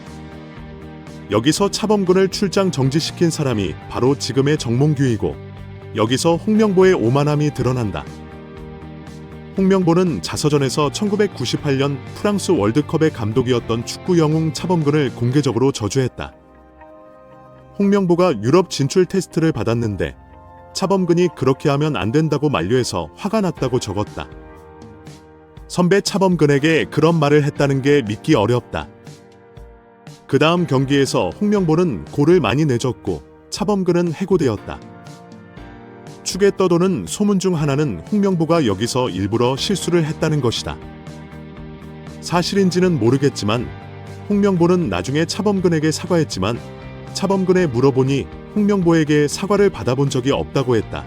여기서 차범근을 출장 정지시킨 사람이 바로 지금의 정몽규이고 여기서 홍명보의 오만함이 드러난다. 홍명보는 자서전에서 1998년 프랑스 월드컵의 감독이었던 축구 영웅 차범근을 공개적으로 저주했다. 홍명보가 유럽 진출 테스트를 받았는데 차범근이 그렇게 하면 안 된다고 만류해서 화가 났다고 적었다. 선배 차범근에게 그런 말을 했다는 게 믿기 어렵다. 그 다음 경기에서 홍명보는 골을 많이 내줬고 차범근은 해고되었다. 축에 떠도는 소문 중 하나는 홍명보가 여기서 일부러 실수를 했다는 것이다. 사실인지는 모르겠지만 홍명보는 나중에 차범근에게 사과했지만 차범근에 물어보니 홍명보에게 사과를 받아본 적이 없다고 했다.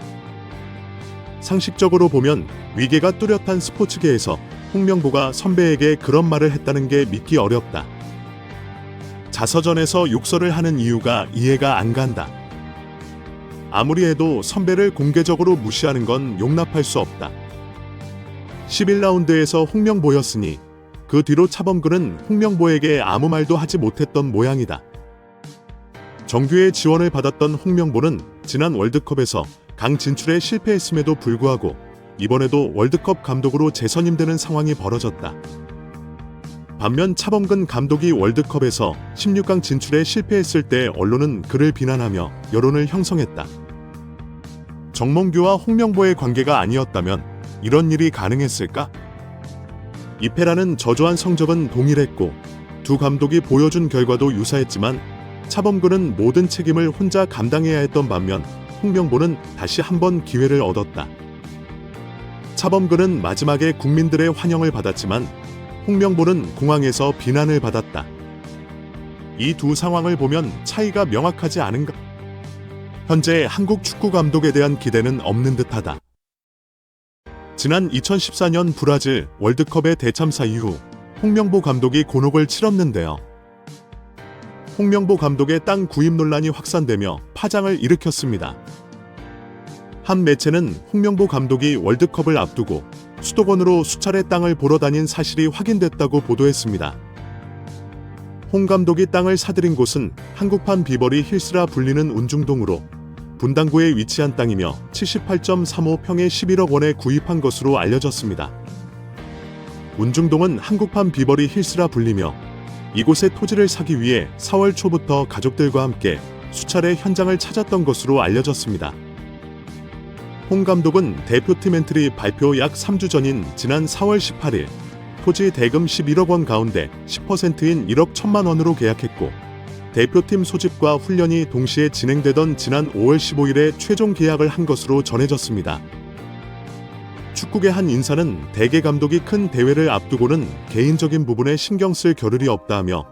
상식적으로 보면 위계가 뚜렷한 스포츠계에서 홍명보가 선배에게 그런 말을 했다는 게 믿기 어렵다. 자서전에서 욕설을 하는 이유가 이해가 안 간다. 아무리 해도 선배를 공개적으로 무시하는 건 용납할 수 없다. 11라운드에서 홍명보였으니 그 뒤로 차범근은 홍명보에게 아무 말도 하지 못했던 모양이다. 정규의 지원을 받았던 홍명보는 지난 월드컵에서 강 진출에 실패했음에도 불구하고 이번에도 월드컵 감독으로 재선임되는 상황이 벌어졌다. 반면 차범근 감독이 월드컵에서 16강 진출에 실패했을 때 언론은 그를 비난하며 여론을 형성했다. 정몽규와 홍명보의 관계가 아니었다면 이런 일이 가능했을까? 이패라는 저조한 성적은 동일했고 두 감독이 보여준 결과도 유사했지만 차범근은 모든 책임을 혼자 감당해야 했던 반면 홍명보는 다시 한번 기회를 얻었다. 차범근은 마지막에 국민들의 환영을 받았지만 홍명보는 공항에서 비난을 받았다. 이 두 상황을 보면 차이가 명확하지 않은가? 현재 한국 축구 감독에 대한 기대는 없는 듯하다. 지난 2014년 브라질 월드컵의 대참사 이후 홍명보 감독이 곤혹을 치렀는데요. 홍명보 감독의 땅 구입 논란이 확산되며 파장을 일으켰습니다. 한 매체는 홍명보 감독이 월드컵을 앞두고 수도권으로 수차례 땅을 보러 다닌 사실이 확인됐다고 보도했습니다. 홍 감독이 땅을 사들인 곳은 한국판 비버리 힐스라 불리는 운중동으로 분당구에 위치한 땅이며 78.35평에 11억 원에 구입한 것으로 알려졌습니다. 운중동은 한국판 비버리 힐스라 불리며 이곳에 토지를 사기 위해 4월 초부터 가족들과 함께 수차례 현장을 찾았던 것으로 알려졌습니다. 홍 감독은 대표팀 엔트리 발표 약 3주 전인 지난 4월 18일 토지 대금 11억 원 가운데 10%인 1억 1천만 원으로 계약했고 대표팀 소집과 훈련이 동시에 진행되던 지난 5월 15일에 최종 계약을 한 것으로 전해졌습니다. 축구계 한 인사는 대개 감독이 큰 대회를 앞두고는 개인적인 부분에 신경 쓸 겨를이 없다하며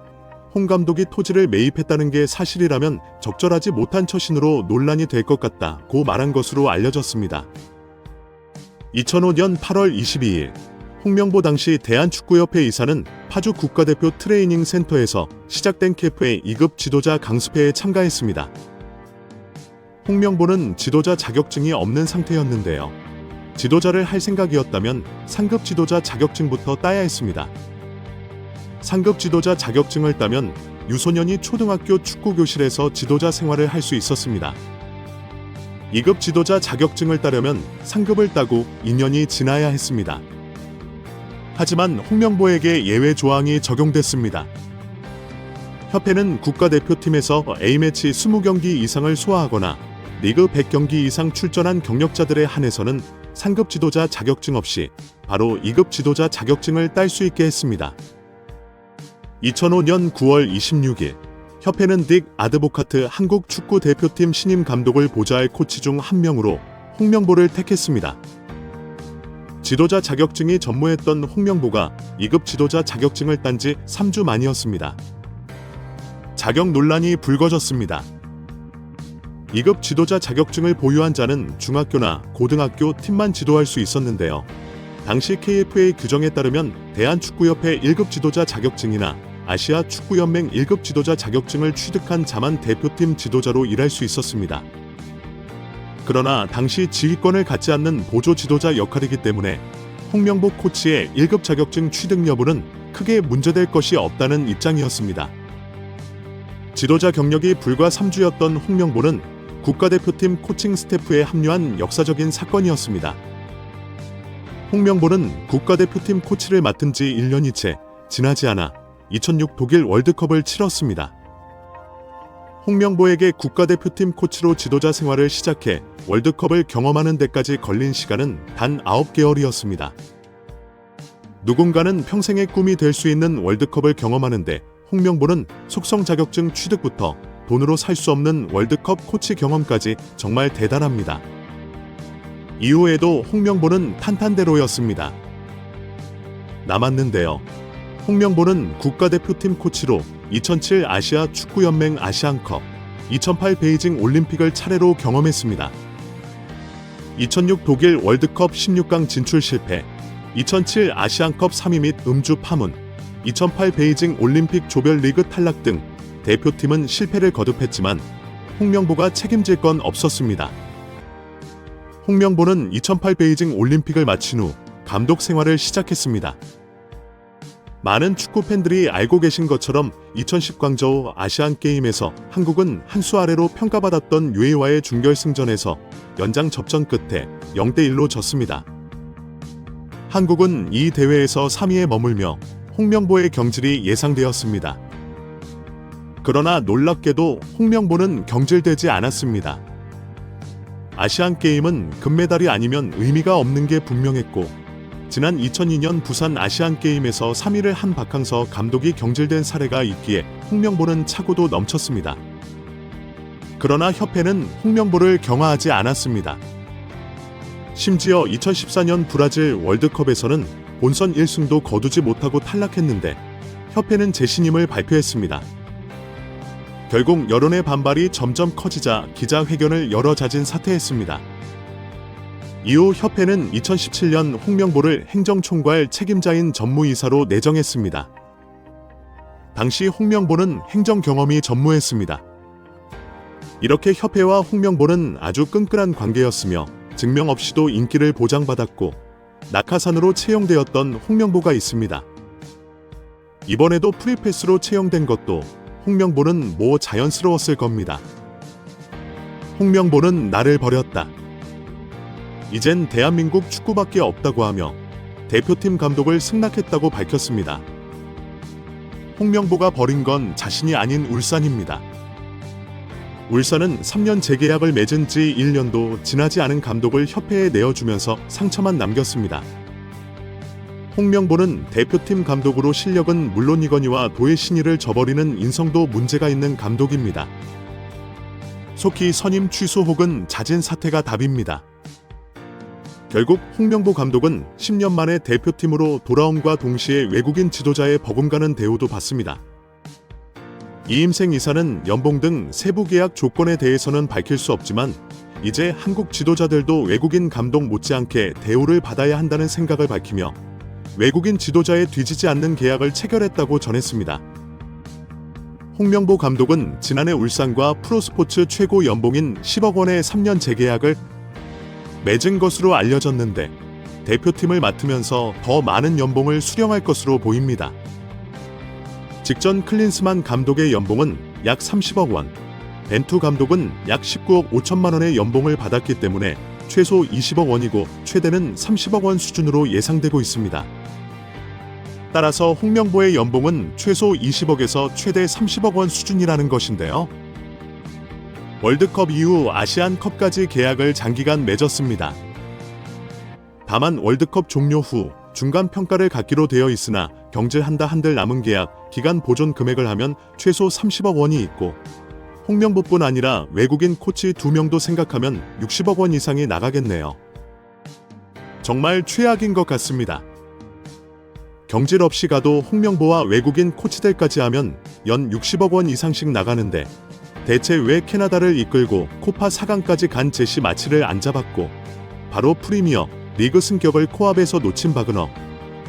홍 감독이 토지를 매입했다는 게 사실이라면 적절하지 못한 처신으로 논란이 될 것 같다고 말한 것으로 알려졌습니다. 2005년 8월 22일 홍명보 당시 대한축구협회 이사는 파주 국가대표 트레이닝 센터에서 시작된 캠프의 2급 지도자 강습회에 참가했습니다. 홍명보는 지도자 자격증이 없는 상태였는데요. 지도자를 할 생각이었다면 상급 지도자 자격증부터 따야 했습니다. 상급 지도자 자격증을 따면 유소년이 초등학교 축구교실에서 지도자 생활을 할 수 있었습니다. 2급 지도자 자격증을 따려면 상급을 따고 2년이 지나야 했습니다. 하지만 홍명보에게 예외 조항이 적용됐습니다. 협회는 국가대표팀에서 A매치 20경기 이상을 소화하거나 리그 100경기 이상 출전한 경력자들에 한해서는 상급 지도자 자격증 없이 바로 2급 지도자 자격증을 딸 수 있게 했습니다. 2005년 9월 26일 협회는 딕 아드보카트 한국 축구 대표팀 신임 감독을 보좌할 코치 중 한 명으로 홍명보를 택했습니다. 지도자 자격증이 전무했던 홍명보가 2급 지도자 자격증을 딴 지 3주 만이었습니다. 자격 논란이 불거졌습니다. 2급 지도자 자격증을 보유한 자는 중학교나 고등학교 팀만 지도할 수 있었는데요. 당시 KFA 규정에 따르면 대한축구협회 1급 지도자 자격증이나 아시아 축구연맹 1급 지도자 자격증을 취득한 자만 대표팀 지도자로 일할 수 있었습니다. 그러나 당시 지휘권을 갖지 않는 보조 지도자 역할이기 때문에 홍명보 코치의 1급 자격증 취득 여부는 크게 문제될 것이 없다는 입장이었습니다. 지도자 경력이 불과 3주였던 홍명보는 국가대표팀 코칭 스태프에 합류한 역사적인 사건이었습니다. 홍명보는 국가대표팀 코치를 맡은 지 1년이 채 지나지 않아 2006 독일 월드컵을 치렀습니다. 홍명보에게 국가대표팀 코치로 지도자 생활을 시작해 월드컵을 경험하는 데까지 걸린 시간은 단 9개월이었습니다. 누군가는 평생의 꿈이 될 수 있는 월드컵을 경험하는데 홍명보는 속성 자격증 취득부터 돈으로 살 수 없는 월드컵 코치 경험까지 정말 대단합니다. 이후에도 홍명보는 탄탄대로였습니다. 남았는데요. 홍명보는 국가대표팀 코치로 2007 아시아 축구연맹 아시안컵, 2008 베이징 올림픽을 차례로 경험했습니다. 2006 독일 월드컵 16강 진출 실패, 2007 아시안컵 3위 및 음주 파문, 2008 베이징 올림픽 조별리그 탈락 등 대표팀은 실패를 거듭했지만 홍명보가 책임질 건 없었습니다. 홍명보는 2008 베이징 올림픽을 마친 후 감독 생활을 시작했습니다. 많은 축구 팬들이 알고 계신 것처럼 2010 광저우 아시안게임에서 한국은 한 수 아래로 평가받았던 UAE와의 준결승전에서 연장 접전 끝에 0대1로 졌습니다. 한국은 이 대회에서 3위에 머물며 홍명보의 경질이 예상되었습니다. 그러나 놀랍게도 홍명보는 경질되지 않았습니다. 아시안게임은 금메달이 아니면 의미가 없는 게 분명했고 지난 2002년 부산 아시안게임에서 3위를 한 박항서 감독이 경질된 사례가 있기에 홍명보는 차고도 넘쳤습니다. 그러나 협회는 홍명보를 경하하지 않았습니다. 심지어 2014년 브라질 월드컵에서는 본선 1승도 거두지 못하고 탈락했는데 협회는 재신임을 발표했습니다. 결국 여론의 반발이 점점 커지자 기자회견을 열어 자진 사퇴했습니다. 이후 협회는 2017년 홍명보를 행정총괄 책임자인 전무이사로 내정했습니다. 당시 홍명보는 행정 경험이 전무했습니다. 이렇게 협회와 홍명보는 아주 끈끈한 관계였으며 증명 없이도 인기를 보장받았고 낙하산으로 채용되었던 홍명보가 있습니다. 이번에도 프리패스로 채용된 것도 홍명보는 자연스러웠을 겁니다. 홍명보는 나를 버렸다. 이젠 대한민국 축구밖에 없다고 하며 대표팀 감독을 승낙했다고 밝혔습니다. 홍명보가 버린 건 자신이 아닌 울산입니다. 울산은 3년 재계약을 맺은 지 1년도 지나지 않은 감독을 협회에 내어주면서 상처만 남겼습니다. 홍명보는 대표팀 감독으로 실력은 물론이거니와 도의 신의를 저버리는 인성도 문제가 있는 감독입니다. 속히 선임 취소 혹은 자진 사퇴가 답입니다. 결국 홍명보 감독은 10년 만에 대표팀으로 돌아옴과 동시에 외국인 지도자의 버금가는 대우도 받습니다. 이임생 이사는 연봉 등 세부 계약 조건에 대해서는 밝힐 수 없지만 이제 한국 지도자들도 외국인 감독 못지않게 대우를 받아야 한다는 생각을 밝히며 외국인 지도자에 뒤지지 않는 계약을 체결했다고 전했습니다. 홍명보 감독은 지난해 울산과 프로스포츠 최고 연봉인 10억 원의 3년 재계약을 맺은 것으로 알려졌는데 대표팀을 맡으면서 더 많은 연봉을 수령할 것으로 보입니다. 직전 클린스만 감독의 연봉은 약 30억 원, 벤투 감독은 약 19억 5천만 원의 연봉을 받았기 때문에 최소 20억 원이고 최대는 30억 원 수준으로 예상되고 있습니다. 따라서 홍명보의 연봉은 최소 20억에서 최대 30억 원 수준이라는 것인데요. 월드컵 이후 아시안컵까지 계약을 장기간 맺었습니다. 다만 월드컵 종료 후 중간 평가를 갖기로 되어 있으나 경질 한들 남은 계약 기간 보존 금액을 하면 최소 30억 원이 있고 홍명보뿐 아니라 외국인 코치 2명도 생각하면 60억 원 이상이 나가겠네요. 정말 최악인 것 같습니다. 경질 없이 가도 홍명보와 외국인 코치들까지 하면 연 60억 원 이상씩 나가는데 대체 왜 캐나다를 이끌고 코파 4강까지 간 제시 마치를 안 잡았고 바로 프리미어 리그 승격을 코앞에서 놓친 바그너,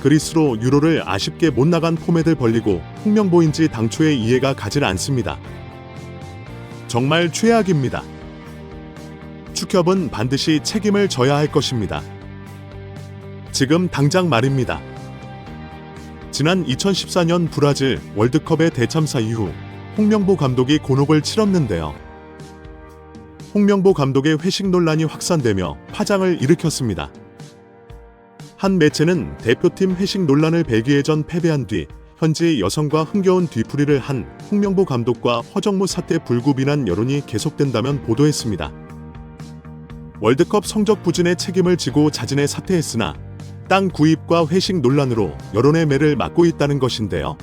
그리스로 유로를 아쉽게 못 나간 포맷을 벌리고 홍명보인지 당초에 이해가 가질 않습니다. 정말 최악입니다. 축협은 반드시 책임을 져야 할 것입니다. 지금 당장 말입니다. 지난 2014년 브라질 월드컵의 대참사 이후 홍명보 감독이 곤혹을 치렀는데요. 홍명보 감독의 회식 논란이 확산되며 파장을 일으켰습니다. 한 매체는 대표팀 회식 논란을 벨기에전 패배한 뒤 현지 여성과 흥겨운 뒤풀이를 한 홍명보 감독과 허정무 사태 불구 비난 여론이 계속된다면 보도했습니다. 월드컵 성적 부진의 책임을 지고 자진해 사퇴했으나 땅 구입과 회식 논란으로 여론의 매를 맞고 있다는 것인데요.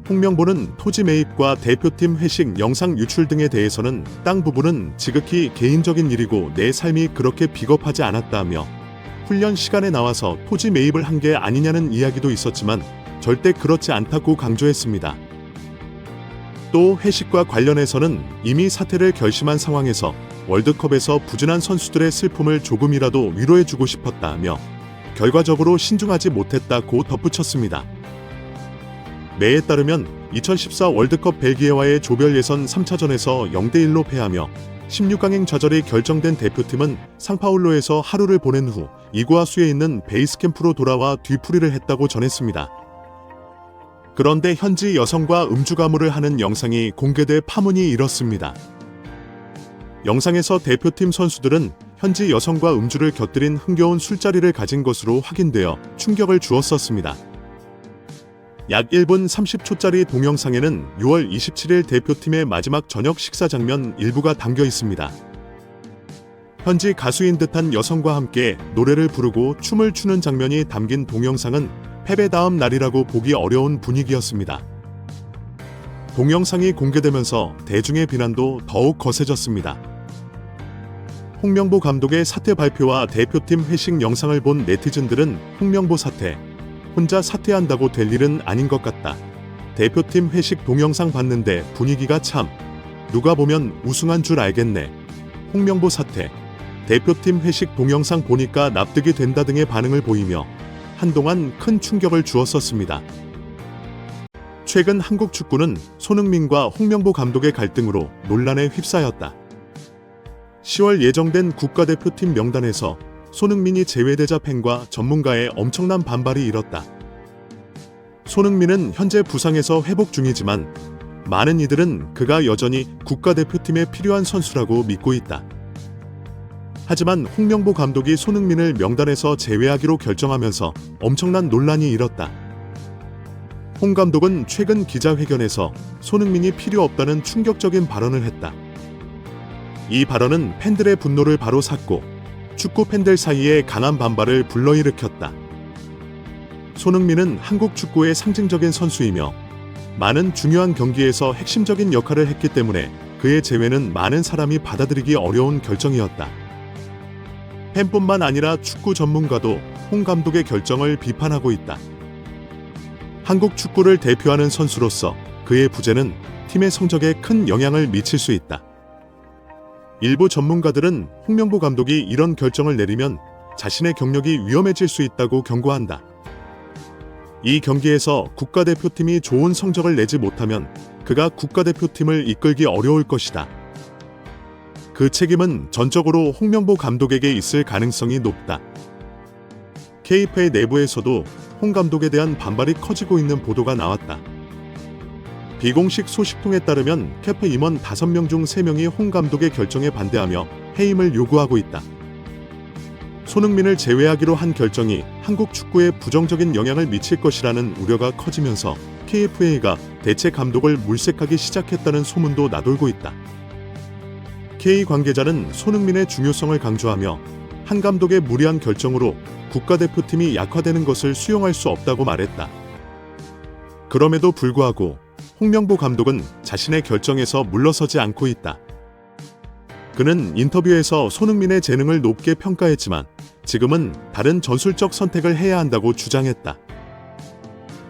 홍명보는 토지 매입과 대표팀 회식 영상 유출 등에 대해서는 땅 부분은 지극히 개인적인 일이고 내 삶이 그렇게 비겁하지 않았다며 훈련 시간에 나와서 토지 매입을 한 게 아니냐는 이야기도 있었지만 절대 그렇지 않다고 강조했습니다. 또 회식과 관련해서는 이미 사퇴를 결심한 상황에서 월드컵에서 부진한 선수들의 슬픔을 조금이라도 위로해주고 싶었다며 결과적으로 신중하지 못했다고 덧붙였습니다. 매에 따르면 2014 월드컵 벨기에와의 조별 예선 3차전에서 0대1로 패하며 16강행 좌절이 결정된 대표팀은 상파울로에서 하루를 보낸 후 이구아수에 있는 베이스 캠프로 돌아와 뒤풀이를 했다고 전했습니다. 그런데 현지 여성과 음주 가무를 하는 영상이 공개돼 파문이 일었습니다. 영상에서 대표팀 선수들은 현지 여성과 음주를 곁들인 흥겨운 술자리를 가진 것으로 확인되어 충격을 주었었습니다. 약 1분 30초짜리 동영상에는 6월 27일 대표팀의 마지막 저녁 식사 장면 일부가 담겨 있습니다. 현지 가수인 듯한 여성과 함께 노래를 부르고 춤을 추는 장면이 담긴 동영상은 패배 다음 날이라고 보기 어려운 분위기였습니다. 동영상이 공개되면서 대중의 비난도 더욱 거세졌습니다. 홍명보 감독의 사퇴 발표와 대표팀 회식 영상을 본 네티즌들은 홍명보 사퇴, 혼자 사퇴한다고 될 일은 아닌 것 같다. 대표팀 회식 동영상 봤는데 분위기가 참, 누가 보면 우승한 줄 알겠네. 홍명보 사퇴, 대표팀 회식 동영상 보니까 납득이 된다 등의 반응을 보이며 한동안 큰 충격을 주었었습니다. 최근 한국 축구는 손흥민과 홍명보 감독의 갈등으로 논란에 휩싸였다. 10월 예정된 국가대표팀 명단에서 손흥민이 제외되자 팬과 전문가의 엄청난 반발이 일었다. 손흥민은 현재 부상에서 회복 중이지만 많은 이들은 그가 여전히 국가대표팀에 필요한 선수라고 믿고 있다. 하지만 홍명보 감독이 손흥민을 명단에서 제외하기로 결정하면서 엄청난 논란이 일었다. 홍 감독은 최근 기자회견에서 손흥민이 필요 없다는 충격적인 발언을 했다. 이 발언은 팬들의 분노를 바로 샀고 축구 팬들 사이에 강한 반발을 불러일으켰다. 손흥민은 한국 축구의 상징적인 선수이며 많은 중요한 경기에서 핵심적인 역할을 했기 때문에 그의 제외는 많은 사람이 받아들이기 어려운 결정이었다. 팬뿐만 아니라 축구 전문가도 홍 감독의 결정을 비판하고 있다. 한국 축구를 대표하는 선수로서 그의 부재는 팀의 성적에 큰 영향을 미칠 수 있다. 일부 전문가들은 홍명보 감독이 이런 결정을 내리면 자신의 경력이 위험해질 수 있다고 경고한다. 이 경기에서 국가대표팀이 좋은 성적을 내지 못하면 그가 국가대표팀을 이끌기 어려울 것이다. 그 책임은 전적으로 홍명보 감독에게 있을 가능성이 높다. KFA 내부에서도 홍 감독에 대한 반발이 커지고 있는 보도가 나왔다. 비공식 소식통에 따르면 캐프 임원 5명 중 3명이 홍 감독의 결정에 반대하며 해임을 요구하고 있다. 손흥민을 제외하기로 한 결정이 한국 축구에 부정적인 영향을 미칠 것이라는 우려가 커지면서 KFA가 대체 감독을 물색하기 시작했다는 소문도 나돌고 있다. K 관계자는 손흥민의 중요성을 강조하며 한 감독의 무리한 결정으로 국가대표팀이 약화되는 것을 수용할 수 없다고 말했다. 그럼에도 불구하고 홍명보 감독은 자신의 결정에서 물러서지 않고 있다. 그는 인터뷰에서 손흥민의 재능을 높게 평가했지만 지금은 다른 전술적 선택을 해야 한다고 주장했다.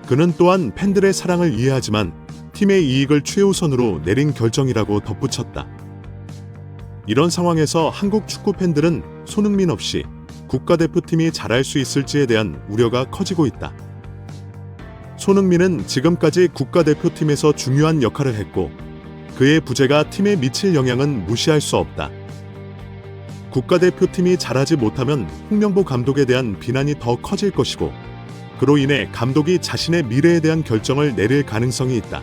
그는 또한 팬들의 사랑을 이해하지만 팀의 이익을 최우선으로 내린 결정이라고 덧붙였다. 이런 상황에서 한국 축구 팬들은 손흥민 없이 국가대표팀이 잘할 수 있을지에 대한 우려가 커지고 있다. 손흥민은 지금까지 국가대표팀에서 중요한 역할을 했고 그의 부재가 팀에 미칠 영향은 무시할 수 없다. 국가대표팀이 잘하지 못하면 홍명보 감독에 대한 비난이 더 커질 것이고 그로 인해 감독이 자신의 미래에 대한 결정을 내릴 가능성이 있다.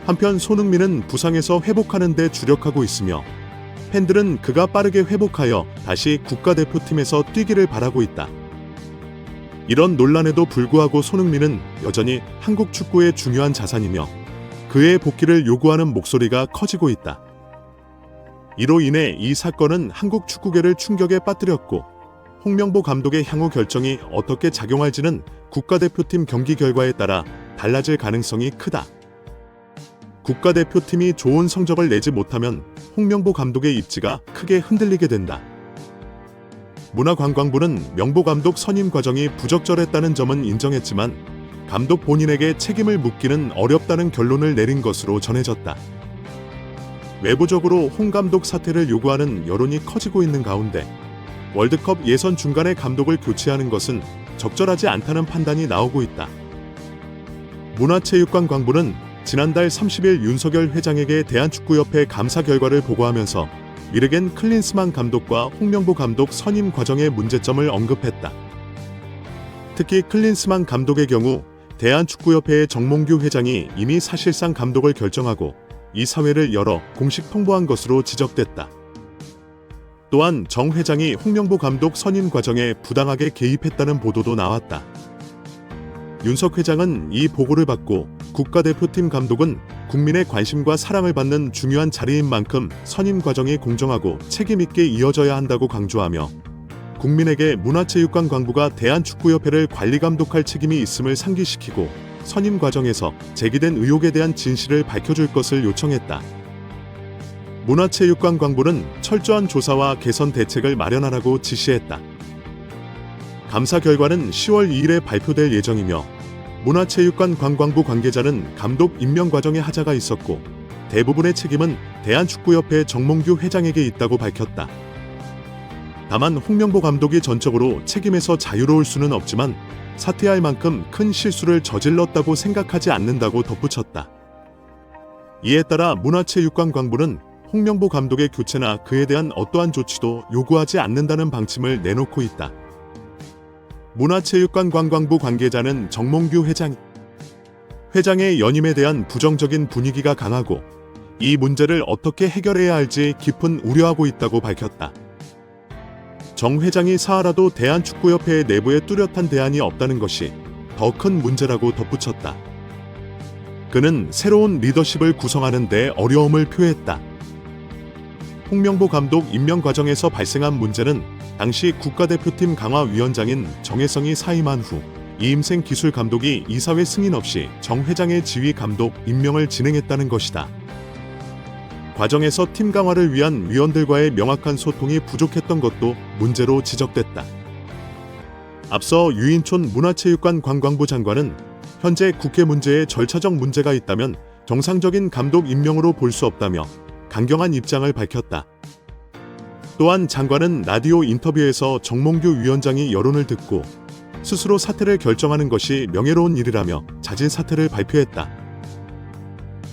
한편 손흥민은 부상에서 회복하는 데 주력하고 있으며 팬들은 그가 빠르게 회복하여 다시 국가대표팀에서 뛰기를 바라고 있다. 이런 논란에도 불구하고 손흥민은 여전히 한국 축구의 중요한 자산이며 그의 복귀를 요구하는 목소리가 커지고 있다. 이로 인해 이 사건은 한국 축구계를 충격에 빠뜨렸고 홍명보 감독의 향후 결정이 어떻게 작용할지는 국가대표팀 경기 결과에 따라 달라질 가능성이 크다. 국가대표팀이 좋은 성적을 내지 못하면 홍명보 감독의 입지가 크게 흔들리게 된다. 문화관광부는 명보 감독 선임 과정이 부적절했다는 점은 인정했지만 감독 본인에게 책임을 묻기는 어렵다는 결론을 내린 것으로 전해졌다. 외부적으로 홍 감독 사퇴를 요구하는 여론이 커지고 있는 가운데 월드컵 예선 중간에 감독을 교체하는 것은 적절하지 않다는 판단이 나오고 있다. 문화체육관광부는 지난달 30일 윤석열 회장에게 대한축구협회 감사 결과를 보고하면서 위르겐 클린스만 감독과 홍명보 감독 선임 과정의 문제점을 언급했다. 특히 클린스만 감독의 경우 대한축구협회의 정몽규 회장이 이미 사실상 감독을 결정하고 이사회를 열어 공식 통보한 것으로 지적됐다. 또한 정 회장이 홍명보 감독 선임 과정에 부당하게 개입했다는 보도도 나왔다. 윤석 회장은 이 보고를 받고 국가대표팀 감독은 국민의 관심과 사랑을 받는 중요한 자리인 만큼 선임 과정이 공정하고 책임있게 이어져야 한다고 강조하며 국민에게 문화체육관광부가 대한축구협회를 관리감독할 책임이 있음을 상기시키고 선임 과정에서 제기된 의혹에 대한 진실을 밝혀줄 것을 요청했다. 문화체육관광부는 철저한 조사와 개선 대책을 마련하라고 지시했다. 감사 결과는 10월 2일에 발표될 예정이며 문화체육관광광부 관계자는 감독 임명 과정에 하자가 있었고 대부분의 책임은 대한축구협회 정몽규 회장에게 있다고 밝혔다. 다만 홍명보 감독이 전적으로 책임에서 자유로울 수는 없지만 사퇴할 만큼 큰 실수를 저질렀다고 생각하지 않는다고 덧붙였다. 이에 따라 문화체육관광부는 홍명보 감독의 교체나 그에 대한 어떠한 조치도 요구하지 않는다는 방침을 내놓고 있다. 문화체육관광광부 관계자는 정몽규 회장의 연임에 대한 부정적인 분위기가 강하고 이 문제를 어떻게 해결해야 할지 깊은 우려하고 있다고 밝혔다. 정 회장이 사하라도 대한축구협회 내부에 뚜렷한 대안이 없다는 것이 더 큰 문제라고 덧붙였다. 그는 새로운 리더십을 구성하는 데 어려움을 표했다. 홍명보 감독 임명 과정에서 발생한 문제는 당시 국가대표팀 강화위원장인 정혜성이 사임한 후 이임생 기술감독이 이사회 승인 없이 정 회장의 지휘 감독 임명을 진행했다는 것이다. 과정에서 팀 강화를 위한 위원들과의 명확한 소통이 부족했던 것도 문제로 지적됐다. 앞서 유인촌 문화체육관광광부 장관은 현재 국회 문제에 절차적 문제가 있다면 정상적인 감독 임명으로 볼 수 없다며 강경한 입장을 밝혔다. 또한 장관은 라디오 인터뷰에서 정몽규 위원장이 여론을 듣고 스스로 사퇴를 결정하는 것이 명예로운 일이라며 자진 사퇴를 발표했다.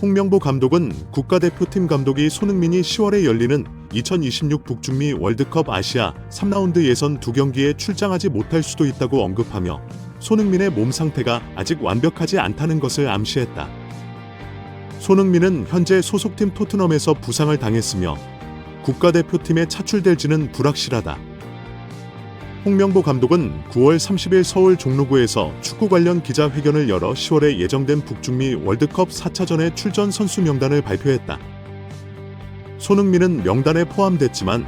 홍명보 감독은 국가대표팀 감독이 손흥민이 10월에 열리는 2026 북중미 월드컵 아시아 3라운드 예선 2경기에 출장하지 못할 수도 있다고 언급하며 손흥민의 몸 상태가 아직 완벽하지 않다는 것을 암시했다. 손흥민은 현재 소속팀 토트넘에서 부상을 당했으며 국가대표팀에 차출될지는 불확실하다. 홍명보 감독은 9월 30일 서울 종로구에서 축구 관련 기자회견을 열어 10월에 예정된 북중미 월드컵 4차전의 출전 선수 명단을 발표했다. 손흥민은 명단에 포함됐지만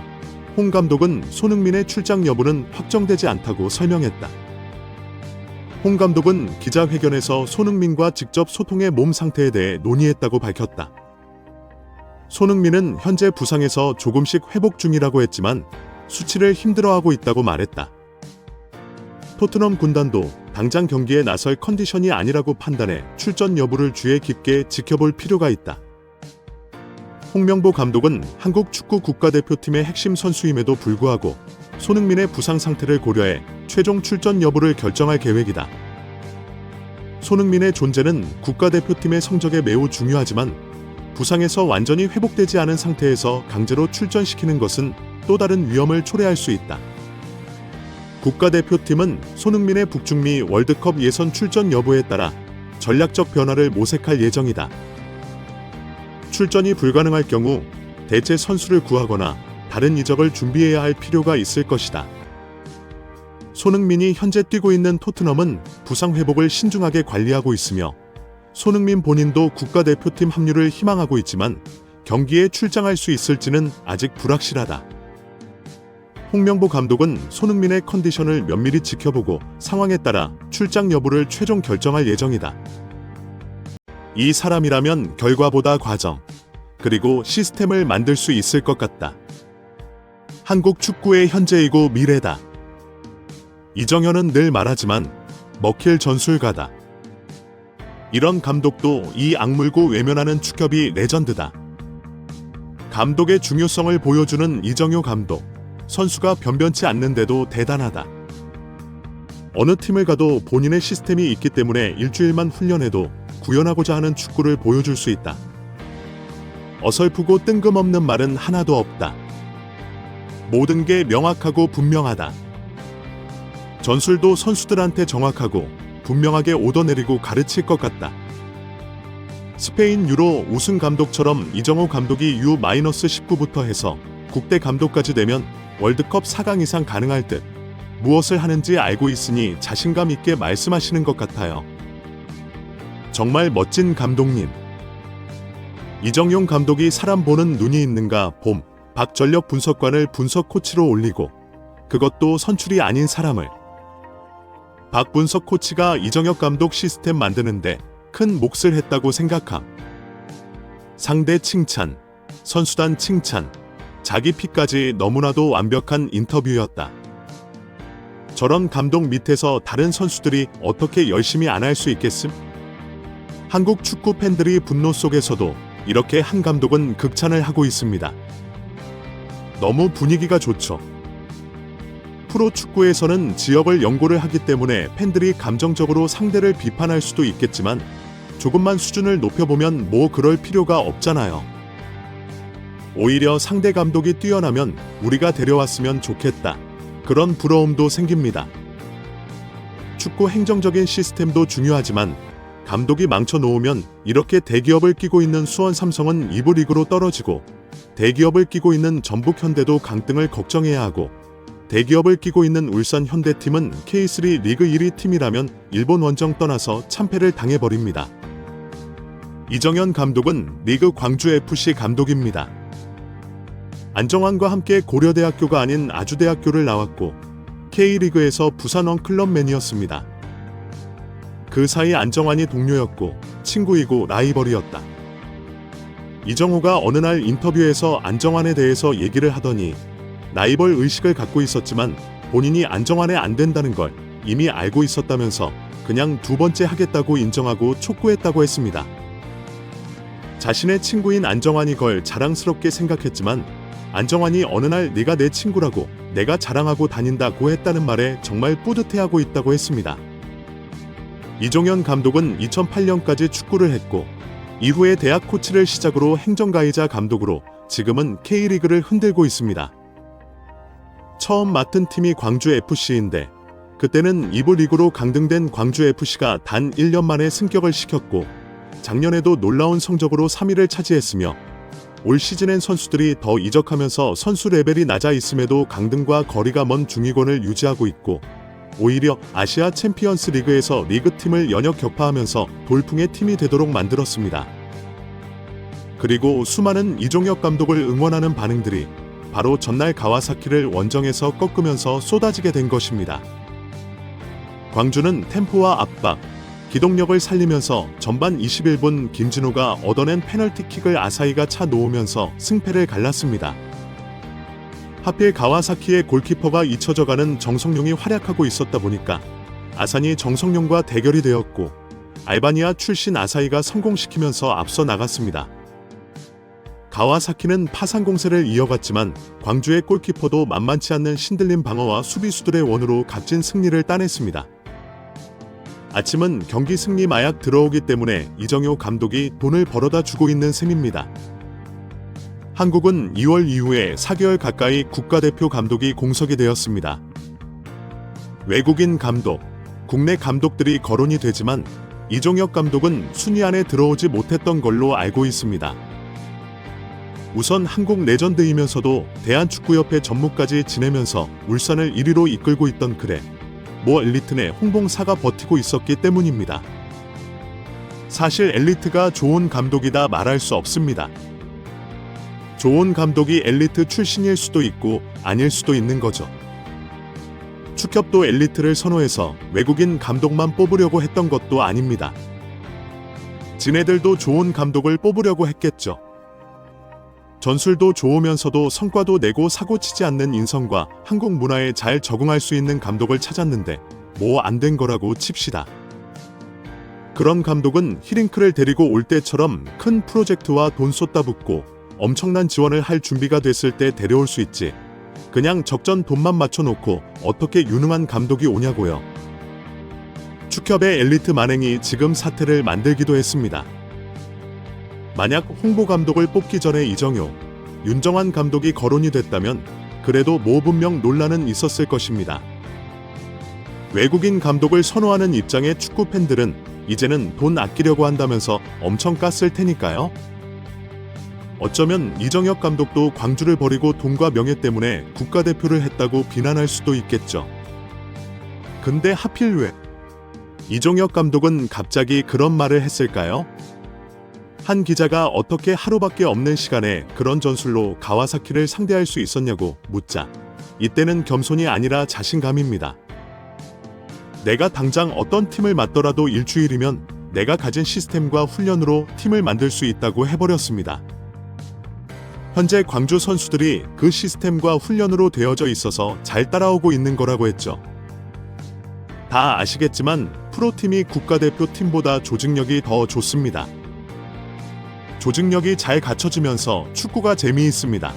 홍 감독은 손흥민의 출장 여부는 확정되지 않다고 설명했다. 홍 감독은 기자회견에서 손흥민과 직접 소통해 몸 상태에 대해 논의했다고 밝혔다. 손흥민은 현재 부상에서 조금씩 회복 중이라고 했지만 수치를 힘들어하고 있다고 말했다. 토트넘 군단도 당장 경기에 나설 컨디션이 아니라고 판단해 출전 여부를 주의 깊게 지켜볼 필요가 있다. 홍명보 감독은 한국 축구 국가대표팀의 핵심 선수임에도 불구하고 손흥민의 부상 상태를 고려해 최종 출전 여부를 결정할 계획이다. 손흥민의 존재는 국가대표팀의 성적에 매우 중요하지만 부상에서 완전히 회복되지 않은 상태에서 강제로 출전시키는 것은 또 다른 위험을 초래할 수 있다. 국가대표팀은 손흥민의 북중미 월드컵 예선 출전 여부에 따라 전략적 변화를 모색할 예정이다. 출전이 불가능할 경우 대체 선수를 구하거나 다른 이적을 준비해야 할 필요가 있을 것이다. 손흥민이 현재 뛰고 있는 토트넘은 부상 회복을 신중하게 관리하고 있으며 손흥민 본인도 국가대표팀 합류를 희망하고 있지만 경기에 출장할 수 있을지는 아직 불확실하다. 홍명보 감독은 손흥민의 컨디션을 면밀히 지켜보고 상황에 따라 출장 여부를 최종 결정할 예정이다. 이 사람이라면 결과보다 과정, 그리고 시스템을 만들 수 있을 것 같다. 한국 축구의 현재이고 미래다. 이정현은 늘 말하지만 먹힐 전술가다. 이런 감독도 이 악물고 외면하는 축협이 레전드다. 감독의 중요성을 보여주는 이정효 감독. 선수가 변변치 않는데도 대단하다. 어느 팀을 가도 본인의 시스템이 있기 때문에 일주일만 훈련해도 구현하고자 하는 축구를 보여줄 수 있다. 어설프고 뜬금없는 말은 하나도 없다. 모든 게 명확하고 분명하다. 전술도 선수들한테 정확하고 분명하게 오더내리고 가르칠 것 같다. 스페인 유로 우승 감독처럼 이정호 감독이 U-19부터 해서 국대 감독까지 되면 월드컵 4강 이상 가능할 듯 무엇을 하는지 알고 있으니 자신감 있게 말씀하시는 것 같아요. 정말 멋진 감독님. 이정용 감독이 사람 보는 눈이 있는가 봄 박전력 분석관을 분석 코치로 올리고 그것도 선출이 아닌 사람을 박 분석 코치가 이정혁 감독 시스템 만드는데 큰 몫을 했다고 생각함. 상대 칭찬, 선수단 칭찬, 자기 피까지 너무나도 완벽한 인터뷰였다. 저런 감독 밑에서 다른 선수들이 어떻게 열심히 안 할 수 있겠음? 한국 축구 팬들이 분노 속에서도 이렇게 한 감독은 극찬을 하고 있습니다. 너무 분위기가 좋죠. 프로 축구에서는 지역을 연고를 하기 때문에 팬들이 감정적으로 상대를 비판할 수도 있겠지만 조금만 수준을 높여보면 뭐 그럴 필요가 없잖아요. 오히려 상대 감독이 뛰어나면 우리가 데려왔으면 좋겠다. 그런 부러움도 생깁니다. 축구 행정적인 시스템도 중요하지만 감독이 망쳐놓으면 이렇게 대기업을 끼고 있는 수원 삼성은 2부 리그로 떨어지고 대기업을 끼고 있는 전북 현대도 강등을 걱정해야 하고 대기업을 끼고 있는 울산 현대팀은 K3 리그 1위 팀이라면 일본 원정 떠나서 참패를 당해버립니다. 이정현 감독은 리그 광주FC 감독입니다. 안정환과 함께 고려대학교가 아닌 아주대학교를 나왔고 K리그에서 부산 원클럽맨이었습니다. 그 사이 안정환이 동료였고 친구이고 라이벌이었다. 이정호가 어느 날 인터뷰에서 안정환에 대해서 얘기를 하더니 라이벌 의식을 갖고 있었지만 본인이 안정환에 안 된다는 걸 이미 알고 있었다면서 그냥 두 번째 하겠다고 인정하고 촉구했다고 했습니다. 자신의 친구인 안정환이 걸 자랑스럽게 생각했지만 안정환이 어느 날 네가 내 친구라고 내가 자랑하고 다닌다고 했다는 말에 정말 뿌듯해하고 있다고 했습니다. 이종현 감독은 2008년까지 축구를 했고 이후에 대학 코치를 시작으로 행정가이자 감독으로 지금은 K리그를 흔들고 있습니다. 처음 맡은 팀이 광주FC인데 그때는 2부 리그로 강등된 광주FC가 단 1년 만에 승격을 시켰고 작년에도 놀라운 성적으로 3위를 차지했으며 올 시즌엔 선수들이 더 이적하면서 선수 레벨이 낮아 있음에도 강등과 거리가 먼 중위권을 유지하고 있고 오히려 아시아 챔피언스 리그에서 리그팀을 연역 격파하면서 돌풍의 팀이 되도록 만들었습니다. 그리고 수많은 이종혁 감독을 응원하는 반응들이 바로 전날 가와사키를 원정에서 꺾으면서 쏟아지게 된 것입니다. 광주는 템포와 압박, 기동력을 살리면서 전반 21분 김진우가 얻어낸 페널티킥을 아사히가 차 놓으면서 승패를 갈랐습니다. 하필 가와사키의 골키퍼가 잊혀져가는 정성용이 활약하고 있었다 보니까 아산이 정성용과 대결이 되었고 알바니아 출신 아사히가 성공시키면서 앞서 나갔습니다. 가와사키는 파상 공세를 이어갔지만 광주의 골키퍼도 만만치 않는 신들린 방어와 수비수들의 원으로 값진 승리를 따냈습니다. 아침은 경기 승리 마약 들어오기 때문에 이정효 감독이 돈을 벌어다 주고 있는 셈입니다. 한국은 2월 이후에 4개월 가까이 국가대표 감독이 공석이 되었습니다. 외국인 감독, 국내 감독들이 거론이 되지만 이종혁 감독은 순위 안에 들어오지 못했던 걸로 알고 있습니다. 우선 한국 레전드이면서도 대한축구협회 전무까지 지내면서 울산을 1위로 이끌고 있던 그래 모 엘리트 내 홍봉사가 버티고 있었기 때문입니다. 사실 엘리트가 좋은 감독이다 말할 수 없습니다. 좋은 감독이 엘리트 출신일 수도 있고 아닐 수도 있는 거죠. 축협도 엘리트를 선호해서 외국인 감독만 뽑으려고 했던 것도 아닙니다. 지네들도 좋은 감독을 뽑으려고 했겠죠. 전술도 좋으면서도 성과도 내고 사고치지 않는 인성과 한국 문화에 잘 적응할 수 있는 감독을 찾았는데 뭐 안 된 거라고 칩시다. 그런 감독은 히링크를 데리고 올 때처럼 큰 프로젝트와 돈 쏟아붓고 엄청난 지원을 할 준비가 됐을 때 데려올 수 있지. 그냥 적전 돈만 맞춰놓고 어떻게 유능한 감독이 오냐고요. 축협의 엘리트 만행이 지금 사태를 만들기도 했습니다. 만약 홍보 감독을 뽑기 전에 이정효, 윤정환 감독이 거론이 됐다면 그래도 뭐 분명 논란은 있었을 것입니다. 외국인 감독을 선호하는 입장의 축구 팬들은 이제는 돈 아끼려고 한다면서 엄청 깠을 테니까요. 어쩌면 이정혁 감독도 광주를 버리고 돈과 명예 때문에 국가대표를 했다고 비난할 수도 있겠죠. 근데 하필 왜 이종혁 감독은 갑자기 그런 말을 했을까요? 한 기자가 어떻게 하루밖에 없는 시간에 그런 전술로 가와사키를 상대할 수 있었냐고 묻자 이때는 겸손이 아니라 자신감입니다. 내가 당장 어떤 팀을 맡더라도 일주일이면 내가 가진 시스템과 훈련으로 팀을 만들 수 있다고 해버렸습니다. 현재 광주 선수들이 그 시스템과 훈련으로 되어져 있어서 잘 따라오고 있는 거라고 했죠. 다 아시겠지만 프로팀이 국가대표 팀보다 조직력이 더 좋습니다. 조직력이 잘 갖춰지면서 축구가 재미있습니다.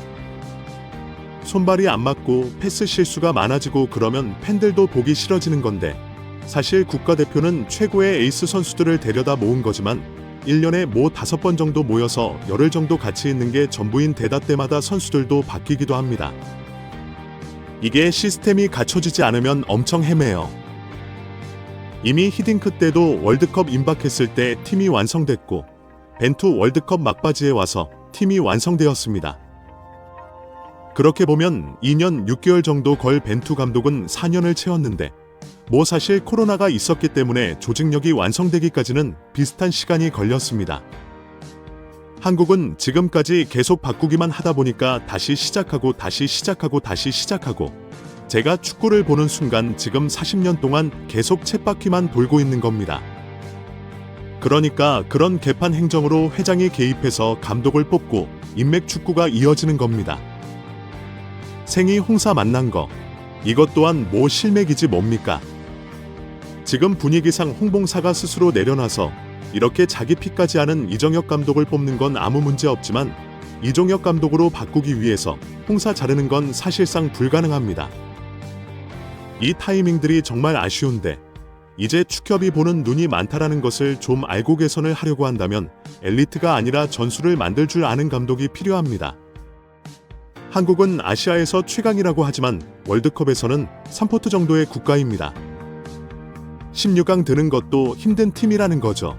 손발이 안 맞고 패스 실수가 많아지고 그러면 팬들도 보기 싫어지는 건데 사실 국가대표는 최고의 에이스 선수들을 데려다 모은 거지만 1년에 뭐 5번 정도 모여서 열흘 정도 같이 있는 게 전부인 대다 때마다 선수들도 바뀌기도 합니다. 이게 시스템이 갖춰지지 않으면 엄청 헤매요. 이미 히딩크 때도 월드컵 임박했을 때 팀이 완성됐고 벤투 월드컵 막바지에 와서 팀이 완성되었습니다. 그렇게 보면 2년 6개월 정도 걸 벤투 감독은 4년을 채웠는데 뭐 사실 코로나가 있었기 때문에 조직력이 완성되기까지는 비슷한 시간이 걸렸습니다. 한국은 지금까지 계속 바꾸기만 하다 보니까 다시 시작하고 제가 축구를 보는 순간 지금 40년 동안 계속 쳇바퀴만 돌고 있는 겁니다. 그러니까 그런 개판 행정으로 회장이 개입해서 감독을 뽑고 인맥 축구가 이어지는 겁니다. 생이 홍사 만난 거 이것 또한 뭐 실맥이지 뭡니까? 지금 분위기상 홍봉사가 스스로 내려놔서 이렇게 자기 피까지 하는 이정혁 감독을 뽑는 건 아무 문제 없지만 이종혁 감독으로 바꾸기 위해서 홍사 자르는 건 사실상 불가능합니다. 이 타이밍들이 정말 아쉬운데 이제 축협이 보는 눈이 많다라는 것을 좀 알고 개선을 하려고 한다면 엘리트가 아니라 전술을 만들 줄 아는 감독이 필요합니다. 한국은 아시아에서 최강이라고 하지만 월드컵에서는 3포트 정도의 국가입니다. 16강 드는 것도 힘든 팀이라는 거죠.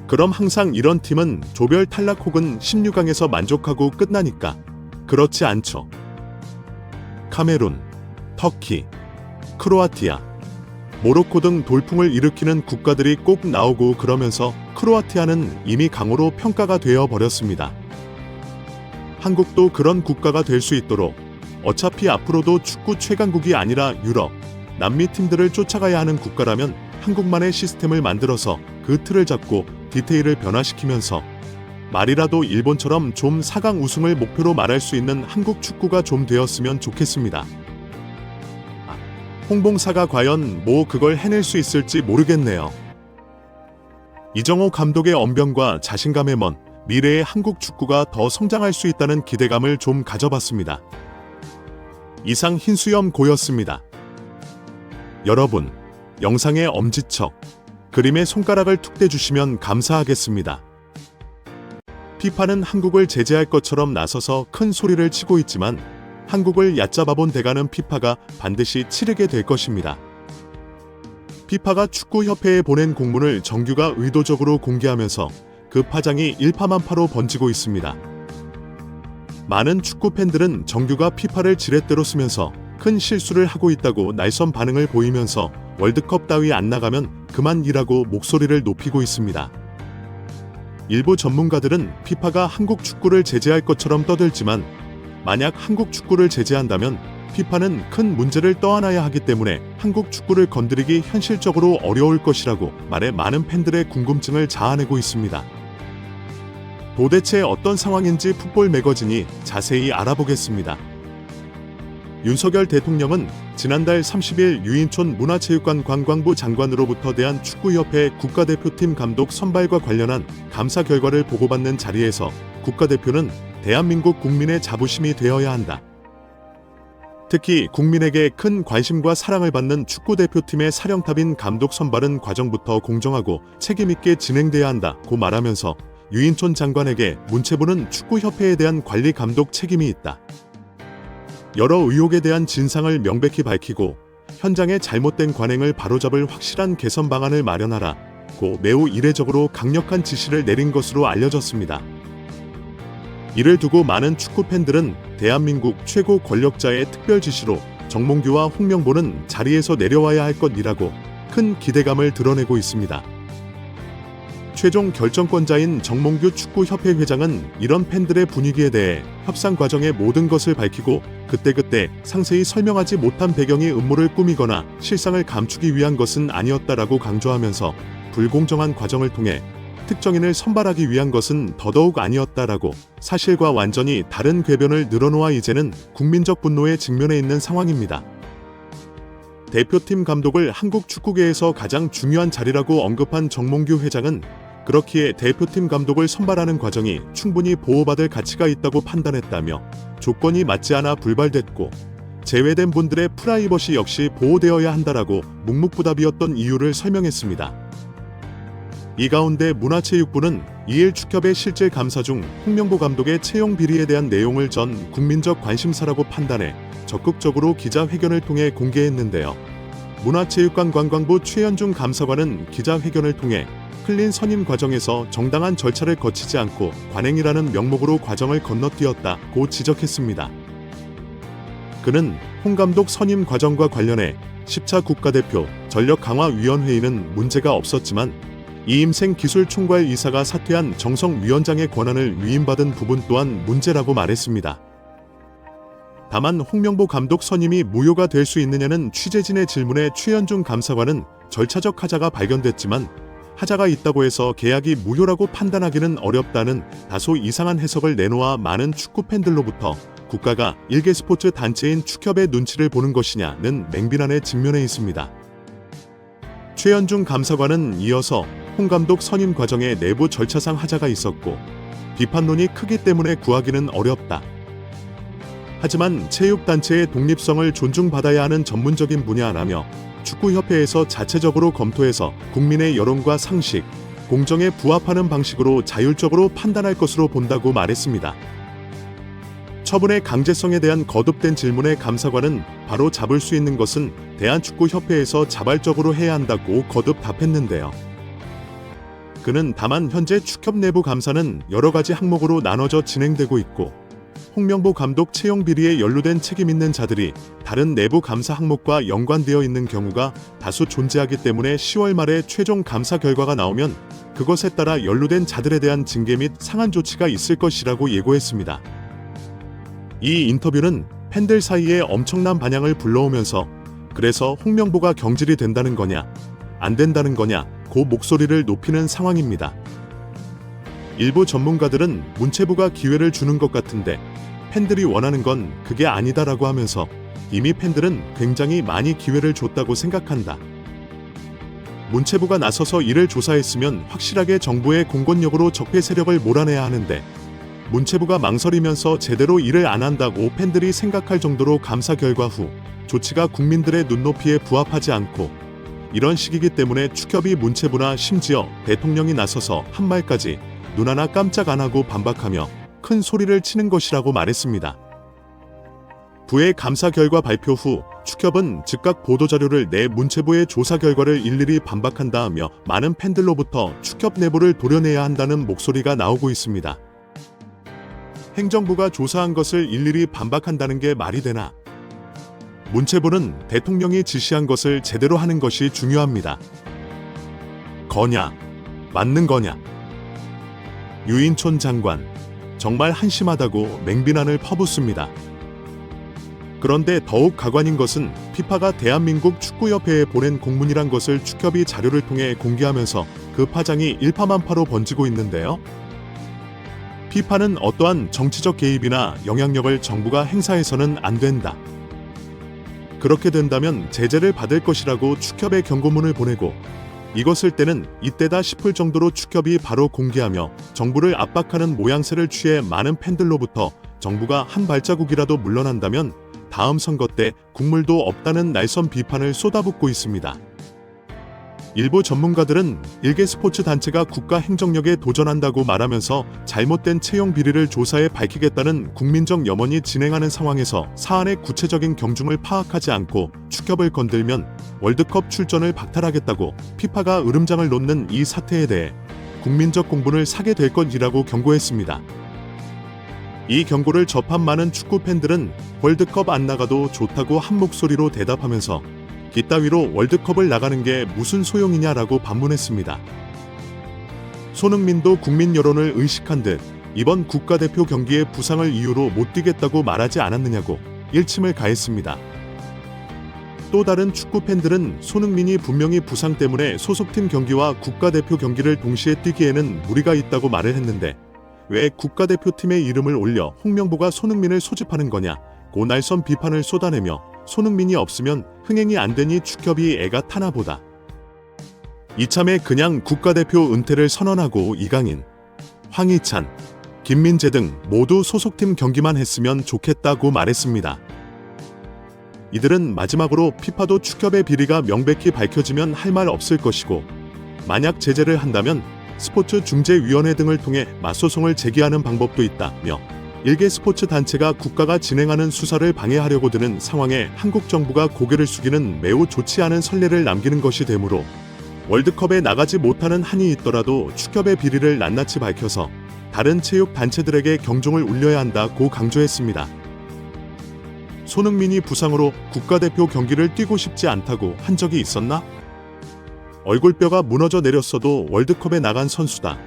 그럼 항상 이런 팀은 조별 탈락 혹은 16강에서 만족하고 끝나니까 그렇지 않죠. 카메룬, 터키, 크로아티아, 모로코 등 돌풍을 일으키는 국가들이 꼭 나오고 그러면서 크로아티아는 이미 강호로 평가가 되어 버렸습니다. 한국도 그런 국가가 될 수 있도록 어차피 앞으로도 축구 최강국이 아니라 유럽, 남미 팀들을 쫓아가야 하는 국가라면 한국만의 시스템을 만들어서 그 틀을 잡고 디테일을 변화시키면서 말이라도 일본처럼 좀 4강 우승을 목표로 말할 수 있는 한국 축구가 좀 되었으면 좋겠습니다. 홍봉사가 과연 그걸 해낼 수 있을지 모르겠네요. 이정호 감독의 언변과 자신감에 먼 미래의 한국 축구가 더 성장할 수 있다는 기대감을 좀 가져봤습니다. 이상 흰수염 고였습니다. 여러분, 영상의 엄지척, 그림에 손가락을 툭 대주시면 감사하겠습니다. 피파는 한국을 제재할 것처럼 나서서 큰 소리를 치고 있지만 한국을 얕잡아본 대가는 피파가 반드시 치르게 될 것입니다. 피파가 축구협회에 보낸 공문을 정규가 의도적으로 공개하면서 그 파장이 일파만파로 번지고 있습니다. 많은 축구 팬들은 정규가 피파를 지렛대로 쓰면서 큰 실수를 하고 있다고 날선 반응을 보이면서 월드컵 따위 안 나가면 그만이라고 목소리를 높이고 있습니다. 일부 전문가들은 피파가 한국 축구를 제재할 것처럼 떠들지만 만약 한국 축구를 제재한다면 피파는 큰 문제를 떠안아야 하기 때문에 한국 축구를 건드리기 현실적으로 어려울 것이라고 말해 많은 팬들의 궁금증을 자아내고 있습니다. 도대체 어떤 상황인지 풋볼 매거진이 자세히 알아보겠습니다. 윤석열 대통령은 지난달 30일 유인촌 문화체육관 관광부 장관으로부터 대한축구협회 국가대표팀 감독 선발과 관련한 감사 결과를 보고받는 자리에서 국가대표는 대한민국 국민의 자부심이 되어야 한다. 특히 국민에게 큰 관심과 사랑을 받는 축구대표팀의 사령탑인 감독 선발은 과정부터 공정하고 책임있게 진행돼야 한다고 말하면서 유인촌 장관에게 문체부는 축구협회에 대한 관리 감독 책임이 있다. 여러 의혹에 대한 진상을 명백히 밝히고 현장의 잘못된 관행을 바로잡을 확실한 개선 방안을 마련하라고 매우 이례적으로 강력한 지시를 내린 것으로 알려졌습니다. 이를 두고 많은 축구 팬들은 대한민국 최고 권력자의 특별 지시로 정몽규와 홍명보는 자리에서 내려와야 할 것이라고 큰 기대감을 드러내고 있습니다. 최종 결정권자인 정몽규 축구협회 회장은 이런 팬들의 분위기에 대해 협상 과정의 모든 것을 밝히고 그때그때 상세히 설명하지 못한 배경이 음모를 꾸미거나 실상을 감추기 위한 것은 아니었다라고 강조하면서 불공정한 과정을 통해 특정인을 선발하기 위한 것은 더더욱 아니었다라고 사실과 완전히 다른 궤변을 늘어놓아 이제는 국민적 분노에 직면해 있는 상황입니다. 대표팀 감독을 한국 축구계에서 가장 중요한 자리라고 언급한 정몽규 회장은 그렇기에 대표팀 감독을 선발하는 과정이 충분히 보호받을 가치가 있다고 판단했다며 조건이 맞지 않아 불발됐고 제외된 분들의 프라이버시 역시 보호되어야 한다라고 묵묵부답이었던 이유를 설명했습니다. 이 가운데 문화체육부는 2일 축협의 실질 감사 중 홍명보 감독의 채용 비리에 대한 내용을 전 국민적 관심사라고 판단해 적극적으로 기자회견을 통해 공개했는데요. 문화체육관광부 최현중 감사관은 기자회견을 통해 클린 선임 과정에서 정당한 절차를 거치지 않고 관행이라는 명목으로 과정을 건너뛰었다고 지적했습니다. 그는 홍 감독 선임 과정과 관련해 10차 국가대표 전력강화위원회의는 문제가 없었지만 이임생 기술총괄 이사가 사퇴한 정성 위원장의 권한을 위임받은 부분 또한 문제라고 말했습니다. 다만 홍명보 감독 선임이 무효가 될 수 있느냐는 취재진의 질문에 최현중 감사관은 절차적 하자가 발견됐지만 하자가 있다고 해서 계약이 무효라고 판단하기는 어렵다는 다소 이상한 해석을 내놓아 많은 축구 팬들로부터 국가가 일개 스포츠 단체인 축협의 눈치를 보는 것이냐는 맹비난에 직면해 있습니다. 최현중 감사관은 이어서 홍 감독 선임 과정에 내부 절차상 하자가 있었고 비판론이 크기 때문에 구하기는 어렵다. 하지만 체육단체의 독립성을 존중받아야 하는 전문적인 분야라며 축구협회에서 자체적으로 검토해서 국민의 여론과 상식, 공정에 부합하는 방식으로 자율적으로 판단할 것으로 본다고 말했습니다. 처분의 강제성에 대한 거듭된 질문에 감사관은 바로 잡을 수 있는 것은 대한축구협회에서 자발적으로 해야 한다고 거듭 답했는데요. 그는 다만 현재 축협 내부 감사는 여러 가지 항목으로 나눠져 진행되고 있고 홍명보 감독 채용 비리에 연루된 책임 있는 자들이 다른 내부 감사 항목과 연관되어 있는 경우가 다수 존재하기 때문에 10월 말에 최종 감사 결과가 나오면 그것에 따라 연루된 자들에 대한 징계 및 상한 조치가 있을 것이라고 예고했습니다. 이 인터뷰는 팬들 사이에 엄청난 반향을 불러오면서 그래서 홍명보가 경질이 된다는 거냐, 안 된다는 거냐, 고 목소리를 높이는 상황입니다. 일부 전문가들은 문체부가 기회를 주는 것 같은데 팬들이 원하는 건 그게 아니다라고 하면서 이미 팬들은 굉장히 많이 기회를 줬다고 생각한다. 문체부가 나서서 이를 조사했으면 확실하게 정부의 공권력으로 적폐 세력을 몰아내야 하는데 문체부가 망설이면서 제대로 일을 안 한다고 팬들이 생각할 정도로 감사 결과 후 조치가 국민들의 눈높이에 부합하지 않고 이런 식이기 때문에 축협이 문체부나 심지어 대통령이 나서서 한 말까지 눈 하나 깜짝 안 하고 반박하며 큰 소리를 치는 것이라고 말했습니다. 부의 감사 결과 발표 후 축협은 즉각 보도자료를 내 문체부의 조사 결과를 일일이 반박한다 하며 많은 팬들로부터 축협 내부를 도려내야 한다는 목소리가 나오고 있습니다. 행정부가 조사한 것을 일일이 반박한다는 게 말이 되나? 문체부는 대통령이 지시한 것을 제대로 하는 것이 중요합니다. 거냐? 맞는 거냐? 유인촌 장관, 정말 한심하다고 맹비난을 퍼붓습니다. 그런데 더욱 가관인 것은 피파가 대한민국 축구협회에 보낸 공문이란 것을 축협이 자료를 통해 공개하면서 그 파장이 일파만파로 번지고 있는데요. 피파는 어떠한 정치적 개입이나 영향력을 정부가 행사해서는 안 된다. 그렇게 된다면 제재를 받을 것이라고 축협에 경고문을 보내고 이것을 때는 이때다 싶을 정도로 축협이 바로 공개하며 정부를 압박하는 모양새를 취해 많은 팬들로부터 정부가 한 발자국이라도 물러난다면 다음 선거 때 국물도 없다는 날선 비판을 쏟아붓고 있습니다. 일부 전문가들은 일개 스포츠 단체가 국가 행정력에 도전한다고 말하면서 잘못된 채용 비리를 조사해 밝히겠다는 국민적 염원이 진행하는 상황에서 사안의 구체적인 경중을 파악하지 않고 축협을 건들면 월드컵 출전을 박탈하겠다고 피파가 으름장을 놓는 이 사태에 대해 국민적 공분을 사게 될 것이라고 경고했습니다. 이 경고를 접한 많은 축구 팬들은 월드컵 안 나가도 좋다고 한 목소리로 대답하면서 이따위로 월드컵을 나가는 게 무슨 소용이냐라고 반문했습니다. 손흥민도 국민 여론을 의식한 듯 이번 국가대표 경기에 부상을 이유로 못 뛰겠다고 말하지 않았느냐고 일침을 가했습니다. 또 다른 축구 팬들은 손흥민이 분명히 부상 때문에 소속팀 경기와 국가대표 경기를 동시에 뛰기에는 무리가 있다고 말을 했는데 왜 국가대표팀의 이름을 올려 홍명보가 손흥민을 소집하는 거냐고 날선 비판을 쏟아내며 손흥민이 없으면 흥행이 안 되니 축협이 애가 타나 보다. 이참에 그냥 국가대표 은퇴를 선언하고 이강인, 황희찬, 김민재 등 모두 소속팀 경기만 했으면 좋겠다고 말했습니다. 이들은 마지막으로 피파도 축협의 비리가 명백히 밝혀지면 할 말 없을 것이고 만약 제재를 한다면 스포츠중재위원회 등을 통해 맞소송을 제기하는 방법도 있다며 일개 스포츠 단체가 국가가 진행하는 수사를 방해하려고 드는 상황에 한국 정부가 고개를 숙이는 매우 좋지 않은 선례를 남기는 것이 되므로 월드컵에 나가지 못하는 한이 있더라도 축협의 비리를 낱낱이 밝혀서 다른 체육 단체들에게 경종을 울려야 한다고 강조했습니다. 손흥민이 부상으로 국가대표 경기를 뛰고 싶지 않다고 한 적이 있었나? 얼굴뼈가 무너져 내렸어도 월드컵에 나간 선수다.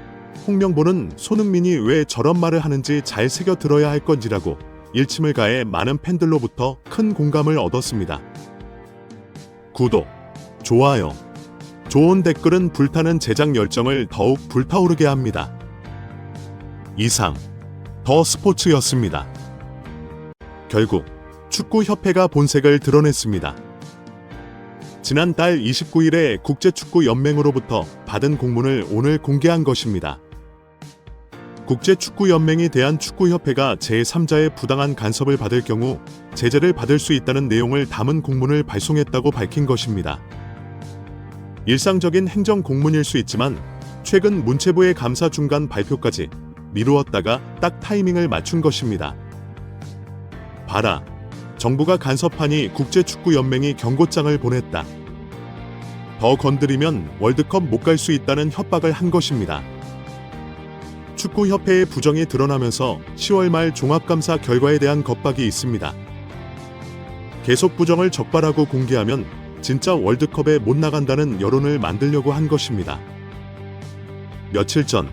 홍명보는 손흥민이 왜 저런 말을 하는지 잘 새겨 들어야 할 건지라고 일침을 가해 많은 팬들로부터 큰 공감을 얻었습니다. 구독, 좋아요, 좋은 댓글은 불타는 제작 열정을 더욱 불타오르게 합니다. 이상 더 스포츠였습니다. 결국 축구협회가 본색을 드러냈습니다. 지난달 29일에 국제축구연맹으로부터 받은 공문을 오늘 공개한 것입니다. 국제축구연맹이 대한축구협회가 제3자의 부당한 간섭을 받을 경우 제재를 받을 수 있다는 내용을 담은 공문을 발송했다고 밝힌 것입니다. 일상적인 행정 공문일 수 있지만 최근 문체부의 감사 중간 발표까지 미루었다가 딱 타이밍을 맞춘 것입니다. 봐라. 정부가 간섭하니 국제축구연맹이 경고장을 보냈다. 더 건드리면 월드컵 못 갈 수 있다는 협박을 한 것입니다. 축구협회의 부정이 드러나면서 10월 말 종합감사 결과에 대한 겁박이 있습니다. 계속 부정을 적발하고 공개하면 진짜 월드컵에 못 나간다는 여론을 만들려고 한 것입니다. 며칠 전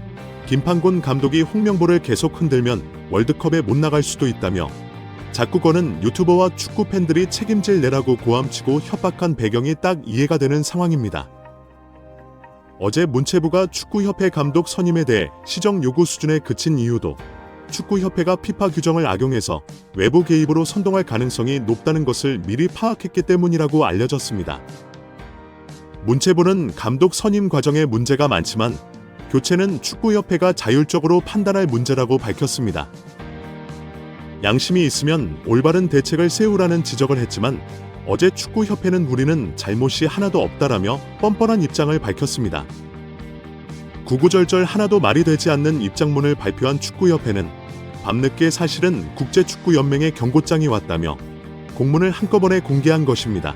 김판곤 감독이 홍명보를 계속 흔들면 월드컵에 못 나갈 수도 있다며 자꾸 거는 유튜버와 축구 팬들이 책임질 내라고 고함치고 협박한 배경이 딱 이해가 되는 상황입니다. 어제 문체부가 축구협회 감독 선임에 대해 시정 요구 수준에 그친 이유도 축구협회가 피파 규정을 악용해서 외부 개입으로 선동할 가능성이 높다는 것을 미리 파악했기 때문이라고 알려졌습니다. 문체부는 감독 선임 과정에 문제가 많지만 교체는 축구협회가 자율적으로 판단할 문제라고 밝혔습니다. 양심이 있으면 올바른 대책을 세우라는 지적을 했지만 어제 축구협회는 우리는 잘못이 하나도 없다라며 뻔뻔한 입장을 밝혔습니다. 구구절절 하나도 말이 되지 않는 입장문을 발표한 축구협회는 밤늦게 사실은 국제축구연맹의 경고장이 왔다며 공문을 한꺼번에 공개한 것입니다.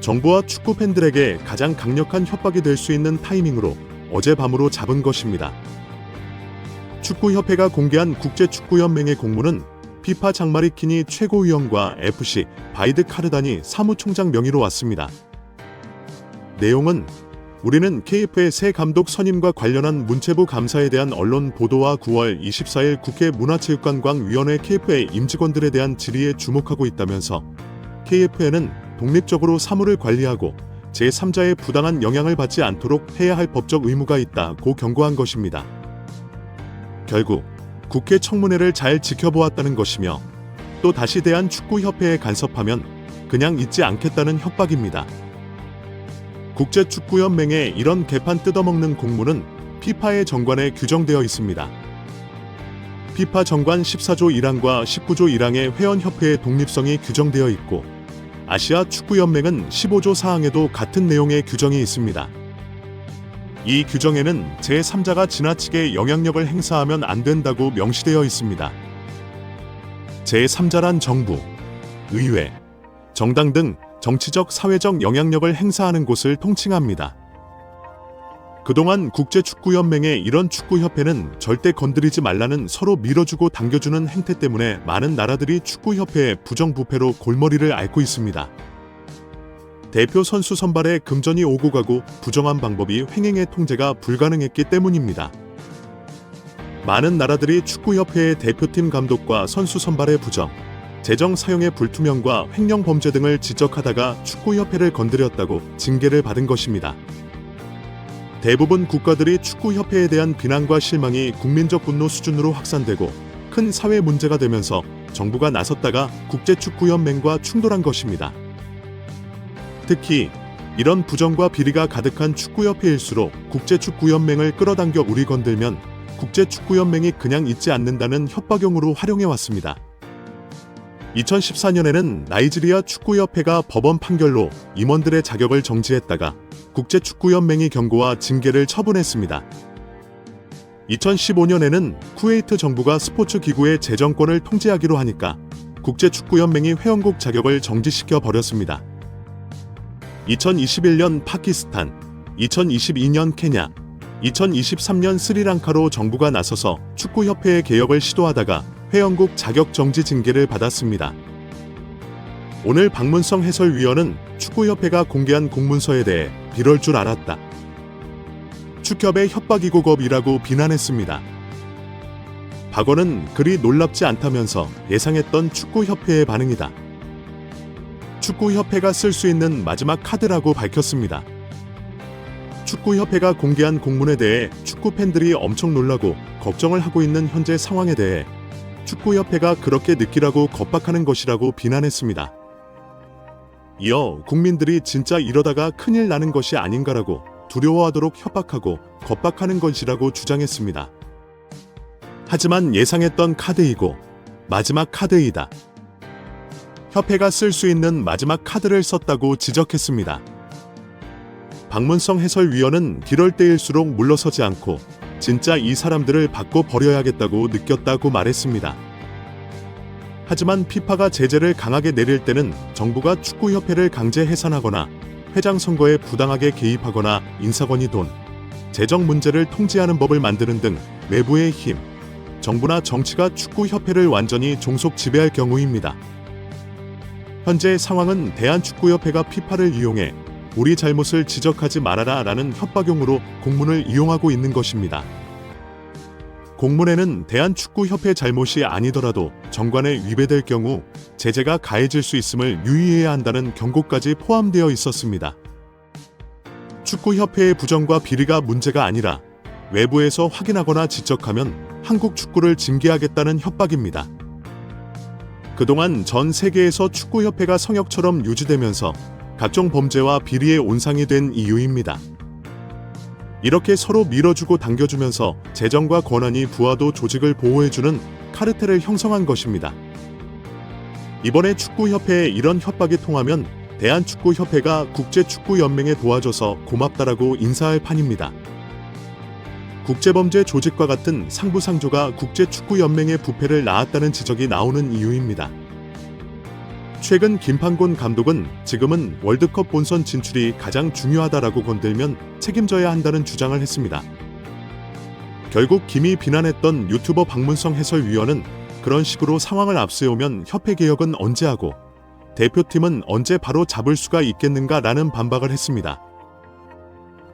정부와 축구 팬들에게 가장 강력한 협박이 될 수 있는 타이밍으로 어젯밤으로 잡은 것입니다. 축구협회가 공개한 국제축구연맹의 공문은 피파 장마리키니 최고위원과 FC 바이드 카르다니 사무총장 명의로 왔습니다. 내용은 우리는 KF의 새 감독 선임과 관련한 문체부 감사에 대한 언론 보도와 9월 24일 국회 문화체육관광위원회 KF의 임직원들에 대한 질의에 주목하고 있다면서 KF에는 독립적으로 사무를 관리하고 제3자의 부당한 영향을 받지 않도록 해야 할 법적 의무가 있다고 경고한 것입니다. 결국 국회 청문회를 잘 지켜보았다는 것이며 또 다시 대한축구협회에 간섭하면 그냥 잊지 않겠다는 협박입니다. 국제축구연맹의 이런 개판 뜯어먹는 공문은 피파의 정관에 규정되어 있습니다. 피파 정관 14조 1항과 19조 1항의 회원협회의 독립성이 규정되어 있고 아시아 축구연맹은 15조 4항에도 같은 내용의 규정이 있습니다. 이 규정에는 제3자가 지나치게 영향력을 행사하면 안 된다고 명시되어 있습니다. 제3자란 정부, 의회, 정당 등 정치적, 사회적 영향력을 행사하는 곳을 통칭합니다. 그동안 국제축구연맹의 이런 축구협회는 절대 건드리지 말라는 서로 밀어주고 당겨주는 행태 때문에 많은 나라들이 축구협회의 부정부패로 골머리를 앓고 있습니다. 대표 선수 선발에 금전이 오고 가고 부정한 방법이 횡행의 통제가 불가능했기 때문입니다. 많은 나라들이 축구협회의 대표팀 감독과 선수 선발의 부정, 재정 사용의 불투명과 횡령 범죄 등을 지적하다가 축구협회를 건드렸다고 징계를 받은 것입니다. 대부분 국가들이 축구협회에 대한 비난과 실망이 국민적 분노 수준으로 확산되고 큰 사회 문제가 되면서 정부가 나섰다가 국제축구연맹과 충돌한 것입니다. 특히 이런 부정과 비리가 가득한 축구협회일수록 국제축구연맹을 끌어당겨 우리 건들면 국제축구연맹이 그냥 있지 않는다는 협박용으로 활용해왔습니다. 2014년에는 나이지리아 축구협회가 법원 판결로 임원들의 자격을 정지했다가 국제축구연맹이 경고와 징계를 처분했습니다. 2015년에는 쿠웨이트 정부가 스포츠 기구의 재정권을 통제하기로 하니까 국제축구연맹이 회원국 자격을 정지시켜 버렸습니다. 2021년 파키스탄, 2022년 케냐, 2023년 스리랑카로 정부가 나서서 축구협회의 개혁을 시도하다가 회원국 자격 정지 징계를 받았습니다. 오늘 박문성 해설위원은 축구협회가 공개한 공문서에 대해 이럴 줄 알았다. 축협의 협박이고 겁이라고 비난했습니다. 박원은 그리 놀랍지 않다면서 예상했던 축구협회의 반응이다. 축구협회가 쓸 수 있는 마지막 카드라고 밝혔습니다. 축구협회가 공개한 공문에 대해 축구 팬들이 엄청 놀라고 걱정을 하고 있는 현재 상황에 대해 축구협회가 그렇게 느끼라고 겁박하는 것이라고 비난했습니다. 이어 국민들이 진짜 이러다가 큰일 나는 것이 아닌가라고 두려워하도록 협박하고 겁박하는 것이라고 주장했습니다. 하지만 예상했던 카드이고 마지막 카드이다. 협회가 쓸 수 있는 마지막 카드를 썼다고 지적했습니다. 박문성 해설위원은 이럴 때일수록 물러서지 않고 진짜 이 사람들을 바꿔 버려야겠다고 느꼈다고 말했습니다. 하지만 피파가 제재를 강하게 내릴 때는 정부가 축구협회를 강제 해산하거나 회장 선거에 부당하게 개입하거나 인사권이 돈, 재정 문제를 통제하는 법을 만드는 등 외부의 힘, 정부나 정치가 축구협회를 완전히 종속 지배할 경우입니다. 현재 상황은 대한축구협회가 피파를 이용해 우리 잘못을 지적하지 말아라 라는 협박용으로 공문을 이용하고 있는 것입니다. 공문에는 대한축구협회 잘못이 아니더라도 정관에 위배될 경우 제재가 가해질 수 있음을 유의해야 한다는 경고까지 포함되어 있었습니다. 축구협회의 부정과 비리가 문제가 아니라 외부에서 확인하거나 지적하면 한국 축구를 징계하겠다는 협박입니다. 그동안 전 세계에서 축구협회가 성역처럼 유지되면서 각종 범죄와 비리의 온상이 된 이유입니다. 이렇게 서로 밀어주고 당겨주면서 재정과 권한이 부하도 조직을 보호해주는 카르텔을 형성한 것입니다. 이번에 축구협회에 이런 협박이 통하면 대한축구협회가 국제축구연맹에 도와줘서 고맙다라고 인사할 판입니다. 국제범죄 조직과 같은 상부상조가 국제축구연맹의 부패를 낳았다는 지적이 나오는 이유입니다. 최근 김판곤 감독은 지금은 월드컵 본선 진출이 가장 중요하다라고 건들면 책임져야 한다는 주장을 했습니다. 결국 김이 비난했던 유튜버 박문성 해설위원은 그런 식으로 상황을 앞세우면 협회 개혁은 언제 하고 대표팀은 언제 바로 잡을 수가 있겠는가라는 반박을 했습니다.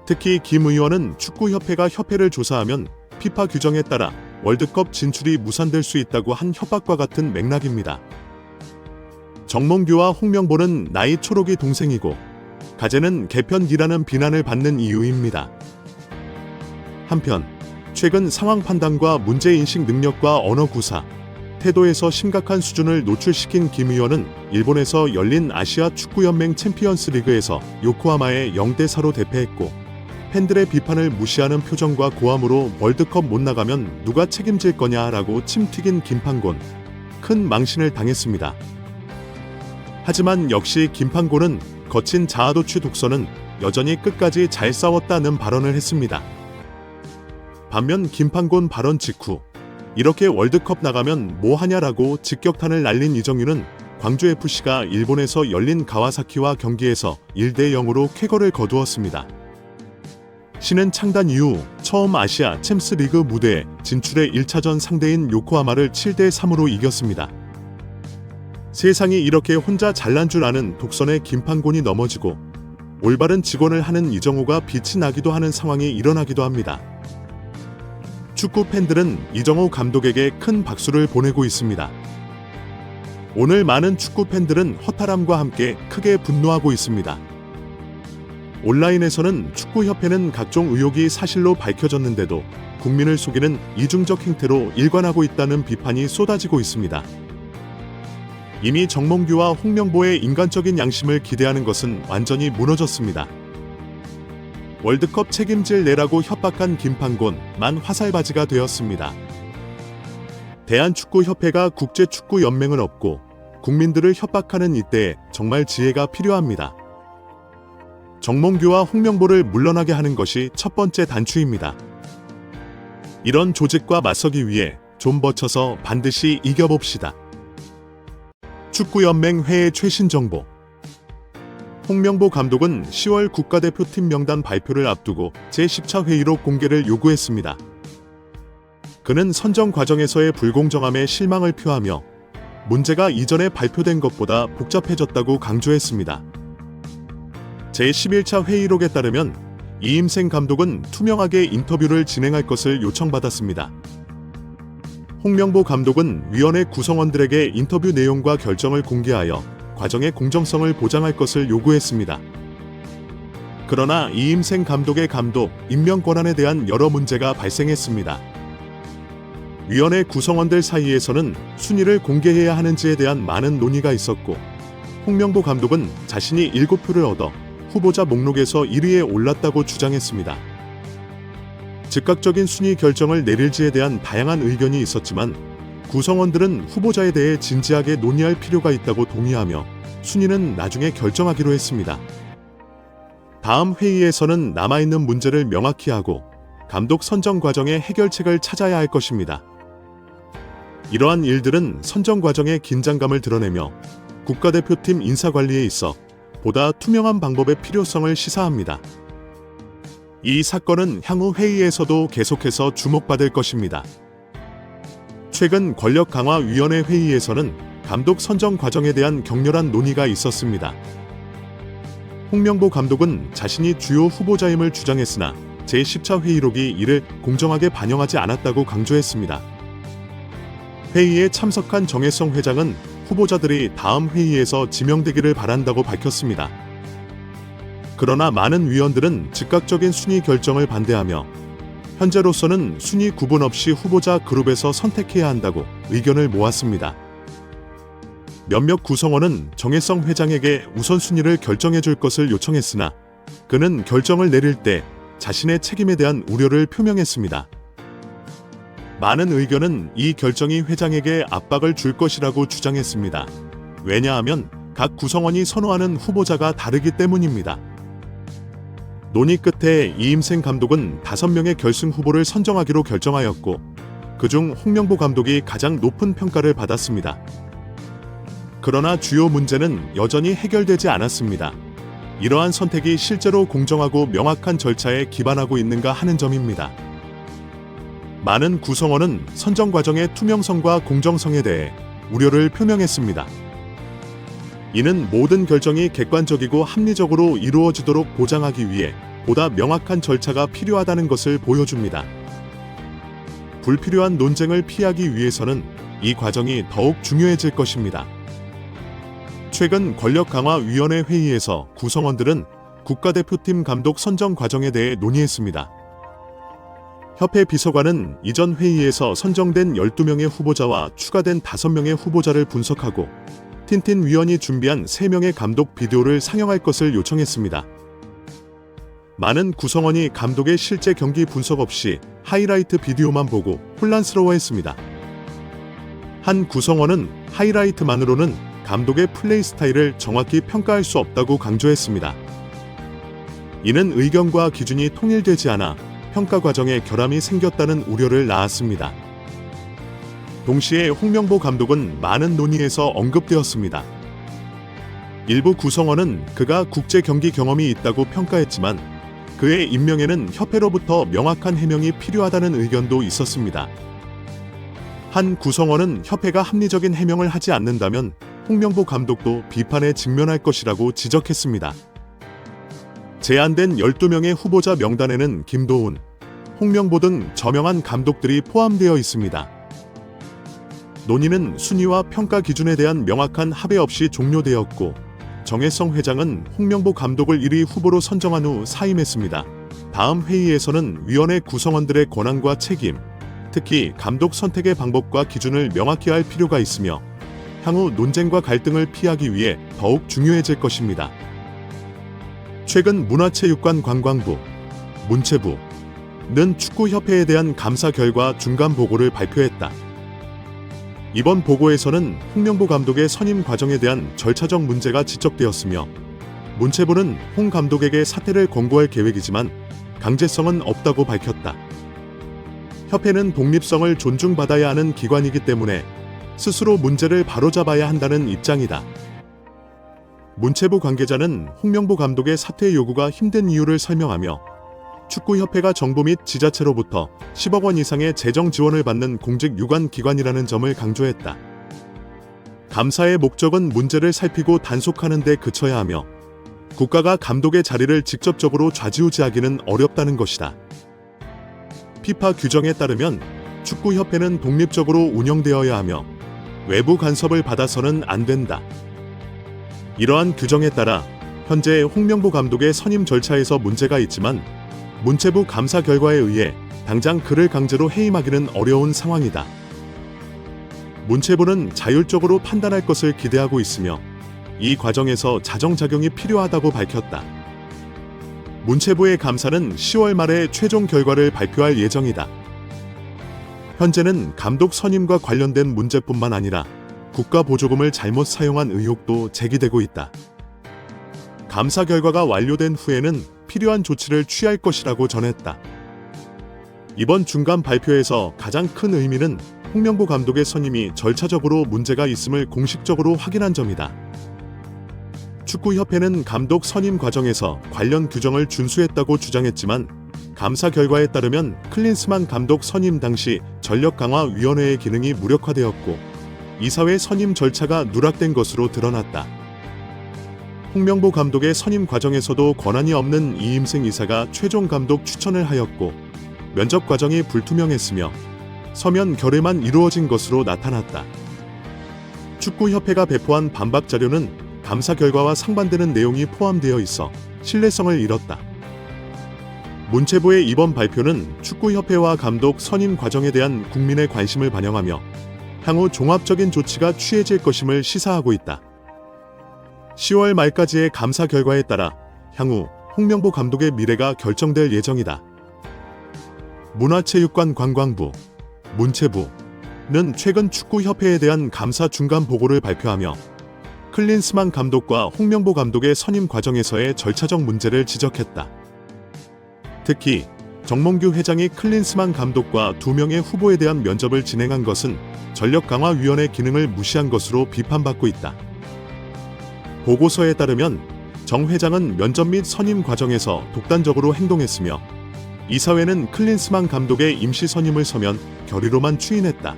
특히 김 의원은 축구협회가 협회를 조사하면 피파 규정에 따라 월드컵 진출이 무산될 수 있다고 한 협박과 같은 맥락입니다. 정몽규와 홍명보는 나이 초록이 동생이고 가재는 개편기라는 비난을 받는 이유입니다. 한편 최근 상황 판단과 문제인식 능력과 언어 구사, 태도에서 심각한 수준을 노출시킨 김 의원은 일본에서 열린 아시아 축구연맹 챔피언스 리그에서 요코하마에 0대4로 대패했고 팬들의 비판을 무시하는 표정과 고함으로 월드컵 못 나가면 누가 책임질 거냐라고 침 튀긴 김판곤, 큰 망신을 당했습니다. 하지만 역시 김판곤은 거친 자아도취 독서는 여전히 끝까지 잘 싸웠다는 발언을 했습니다. 반면 김판곤 발언 직후 이렇게 월드컵 나가면 뭐 하냐라고 직격탄을 날린 이정유는 광주FC가 일본에서 열린 가와사키와 경기에서 1대0으로 쾌거를 거두었습니다. 신은 창단 이후 처음 아시아 챔스 리그 무대에 진출해 1차전 상대인 요코하마를 7대3으로 이겼습니다. 세상이 이렇게 혼자 잘난 줄 아는 독선의 김판곤이 넘어지고 올바른 직원을 하는 이정호가 빛이 나기도 하는 상황이 일어나기도 합니다. 축구 팬들은 이정호 감독에게 큰 박수를 보내고 있습니다. 오늘 많은 축구 팬들은 허탈함과 함께 크게 분노하고 있습니다. 온라인에서는 축구협회는 각종 의혹이 사실로 밝혀졌는데도 국민을 속이는 이중적 행태로 일관하고 있다는 비판이 쏟아지고 있습니다. 이미 정몽규와 홍명보의 인간적인 양심을 기대하는 것은 완전히 무너졌습니다. 월드컵 책임질 내라고 협박한 김판곤만 화살바지가 되었습니다. 대한축구협회가 국제축구연맹을 업고 국민들을 협박하는 이때에 정말 지혜가 필요합니다. 정몽규와 홍명보를 물러나게 하는 것이 첫 번째 단추입니다. 이런 조직과 맞서기 위해 좀 버텨서 반드시 이겨봅시다. 축구연맹 회의 최신 정보. 홍명보 감독은 10월 국가대표팀 명단 발표를 앞두고 제10차 회의로 공개를 요구했습니다. 그는 선정 과정에서의 불공정함에 실망을 표하며 문제가 이전에 발표된 것보다 복잡해졌다고 강조했습니다. 제11차 회의록에 따르면 이임생 감독은 투명하게 인터뷰를 진행할 것을 요청받았습니다. 홍명보 감독은 위원회 구성원들에게 인터뷰 내용과 결정을 공개하여 과정의 공정성을 보장할 것을 요구했습니다. 그러나 이임생 감독의 감독, 임명 권한에 대한 여러 문제가 발생했습니다. 위원회 구성원들 사이에서는 순위를 공개해야 하는지에 대한 많은 논의가 있었고 홍명보 감독은 자신이 7표를 얻어 후보자 목록에서 1위에 올랐다고 주장했습니다. 즉각적인 순위 결정을 내릴지에 대한 다양한 의견이 있었지만 구성원들은 후보자에 대해 진지하게 논의할 필요가 있다고 동의하며 순위는 나중에 결정하기로 했습니다. 다음 회의에서는 남아있는 문제를 명확히 하고 감독 선정 과정의 해결책을 찾아야 할 것입니다. 이러한 일들은 선정 과정의 긴장감을 드러내며 국가대표팀 인사관리에 있어 보다 투명한 방법의 필요성을 시사합니다. 이 사건은 향후 회의에서도 계속해서 주목받을 것입니다. 최근 권력강화위원회 회의에서는 감독 선정 과정에 대한 격렬한 논의가 있었습니다. 홍명보 감독은 자신이 주요 후보자임을 주장했으나 제10차 회의록이 이를 공정하게 반영하지 않았다고 강조했습니다. 회의에 참석한 정혜성 회장은 후보자들이 다음 회의에서 지명되기를 바란다고 밝혔습니다. 그러나 많은 위원들은 즉각적인 순위 결정을 반대하며 현재로서는 순위 구분 없이 후보자 그룹에서 선택해야 한다고 의견을 모았습니다. 몇몇 구성원은 정혜성 회장에게 우선순위를 결정해 줄 것을 요청했으나 그는 결정을 내릴 때 자신의 책임에 대한 우려를 표명했습니다. 많은 의견은 이 결정이 회장에게 압박을 줄 것이라고 주장했습니다. 왜냐하면 각 구성원이 선호하는 후보자가 다르기 때문입니다. 논의 끝에 이임생 감독은 5명의 결승 후보를 선정하기로 결정하였고 그중 홍명보 감독이 가장 높은 평가를 받았습니다. 그러나 주요 문제는 여전히 해결되지 않았습니다. 이러한 선택이 실제로 공정하고 명확한 절차에 기반하고 있는가 하는 점입니다. 많은 구성원은 선정 과정의 투명성과 공정성에 대해 우려를 표명했습니다. 이는 모든 결정이 객관적이고 합리적으로 이루어지도록 보장하기 위해 보다 명확한 절차가 필요하다는 것을 보여줍니다. 불필요한 논쟁을 피하기 위해서는 이 과정이 더욱 중요해질 것입니다. 최근 권력강화위원회 회의에서 구성원들은 국가대표팀 감독 선정 과정에 대해 논의했습니다. 협회 비서관은 이전 회의에서 선정된 12명의 후보자와 추가된 5명의 후보자를 분석하고 틴틴 위원이 준비한 3명의 감독 비디오를 상영할 것을 요청했습니다. 많은 구성원이 감독의 실제 경기 분석 없이 하이라이트 비디오만 보고 혼란스러워했습니다. 한 구성원은 하이라이트만으로는 감독의 플레이 스타일을 정확히 평가할 수 없다고 강조했습니다. 이는 의견과 기준이 통일되지 않아 평가 과정에 결함이 생겼다는 우려를 낳았습니다. 동시에 홍명보 감독은 많은 논의에서 언급되었습니다. 일부 구성원은 그가 국제 경기 경험이 있다고 평가했지만 그의 임명에는 협회로부터 명확한 해명이 필요하다는 의견도 있었습니다. 한 구성원은 협회가 합리적인 해명을 하지 않는다면 홍명보 감독도 비판에 직면할 것이라고 지적했습니다. 제안된 12명의 후보자 명단에는 김도훈, 홍명보 등 저명한 감독들이 포함되어 있습니다. 논의는 순위와 평가 기준에 대한 명확한 합의 없이 종료되었고 정혜성 회장은 홍명보 감독을 1위 후보로 선정한 후 사임했습니다. 다음 회의에서는 위원회 구성원들의 권한과 책임, 특히 감독 선택의 방법과 기준을 명확히 할 필요가 있으며 향후 논쟁과 갈등을 피하기 위해 더욱 중요해질 것입니다. 최근 문화체육관관광부, 문체부는 축구협회에 대한 감사 결과 중간 보고를 발표했다. 이번 보고에서는 홍명보 감독의 선임 과정에 대한 절차적 문제가 지적되었으며 문체부는 홍 감독에게 사퇴를 권고할 계획이지만 강제성은 없다고 밝혔다. 협회는 독립성을 존중받아야 하는 기관이기 때문에 스스로 문제를 바로잡아야 한다는 입장이다. 문체부 관계자는 홍명보 감독의 사퇴 요구가 힘든 이유를 설명하며 축구협회가 정부 및 지자체로부터 10억 원 이상의 재정 지원을 받는 공직 유관 기관이라는 점을 강조했다. 감사의 목적은 문제를 살피고 단속하는 데 그쳐야 하며 국가가 감독의 자리를 직접적으로 좌지우지하기는 어렵다는 것이다. 피파 규정에 따르면 축구협회는 독립적으로 운영되어야 하며 외부 간섭을 받아서는 안 된다. 이러한 규정에 따라 현재 홍명보 감독의 선임 절차에서 문제가 있지만 문체부 감사 결과에 의해 당장 그를 강제로 해임하기는 어려운 상황이다. 문체부는 자율적으로 판단할 것을 기대하고 있으며 이 과정에서 자정작용이 필요하다고 밝혔다. 문체부의 감사는 10월 말에 최종 결과를 발표할 예정이다. 현재는 감독 선임과 관련된 문제뿐만 아니라 국가 보조금을 잘못 사용한 의혹도 제기되고 있다. 감사 결과가 완료된 후에는 필요한 조치를 취할 것이라고 전했다. 이번 중간 발표에서 가장 큰 의미는 홍명보 감독의 선임이 절차적으로 문제가 있음을 공식적으로 확인한 점이다. 축구협회는 감독 선임 과정에서 관련 규정을 준수했다고 주장했지만 감사 결과에 따르면 클린스만 감독 선임 당시 전력강화위원회의 기능이 무력화되었고 이사회 선임 절차가 누락된 것으로 드러났다. 홍명보 감독의 선임 과정에서도 권한이 없는 이임생 이사가 최종 감독 추천을 하였고 면접 과정이 불투명했으며 서면 결의만 이루어진 것으로 나타났다. 축구협회가 배포한 반박 자료는 감사 결과와 상반되는 내용이 포함되어 있어 신뢰성을 잃었다. 문체부의 이번 발표는 축구협회와 감독 선임 과정에 대한 국민의 관심을 반영하며 향후 종합적인 조치가 취해질 것임을 시사하고 있다. 10월 말까지의 감사 결과에 따라 향후 홍명보 감독의 미래가 결정될 예정이다. 문화체육관광부, 문체부는 최근 축구협회에 대한 감사 중간 보고를 발표하며 클린스만 감독과 홍명보 감독의 선임 과정에서의 절차적 문제를 지적했다. 특히 정몽규 회장이 클린스만 감독과 2명의 후보에 대한 면접을 진행한 것은 전력강화위원회 기능을 무시한 것으로 비판받고 있다. 보고서에 따르면 정 회장은 면접 및 선임 과정에서 독단적으로 행동했으며 이사회는 클린스만 감독의 임시 선임을 서면 결의로만 추인했다.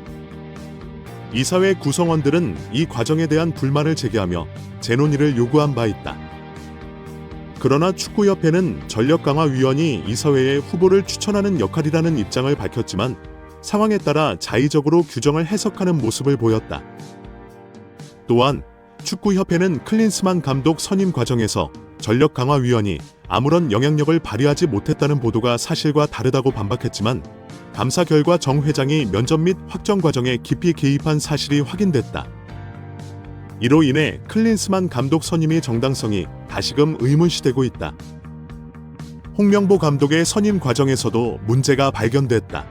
이사회 구성원들은 이 과정에 대한 불만을 제기하며 재논의를 요구한 바 있다. 그러나 축구협회는 전력강화위원이 이사회에 후보를 추천하는 역할이라는 입장을 밝혔지만 상황에 따라 자의적으로 규정을 해석하는 모습을 보였다. 또한 축구협회는 클린스만 감독 선임 과정에서 전력강화위원이 아무런 영향력을 발휘하지 못했다는 보도가 사실과 다르다고 반박했지만 감사 결과 정 회장이 면접 및 확정 과정에 깊이 개입한 사실이 확인됐다. 이로 인해 클린스만 감독 선임의 정당성이 다시금 의문시되고 있다. 홍명보 감독의 선임 과정에서도 문제가 발견됐다.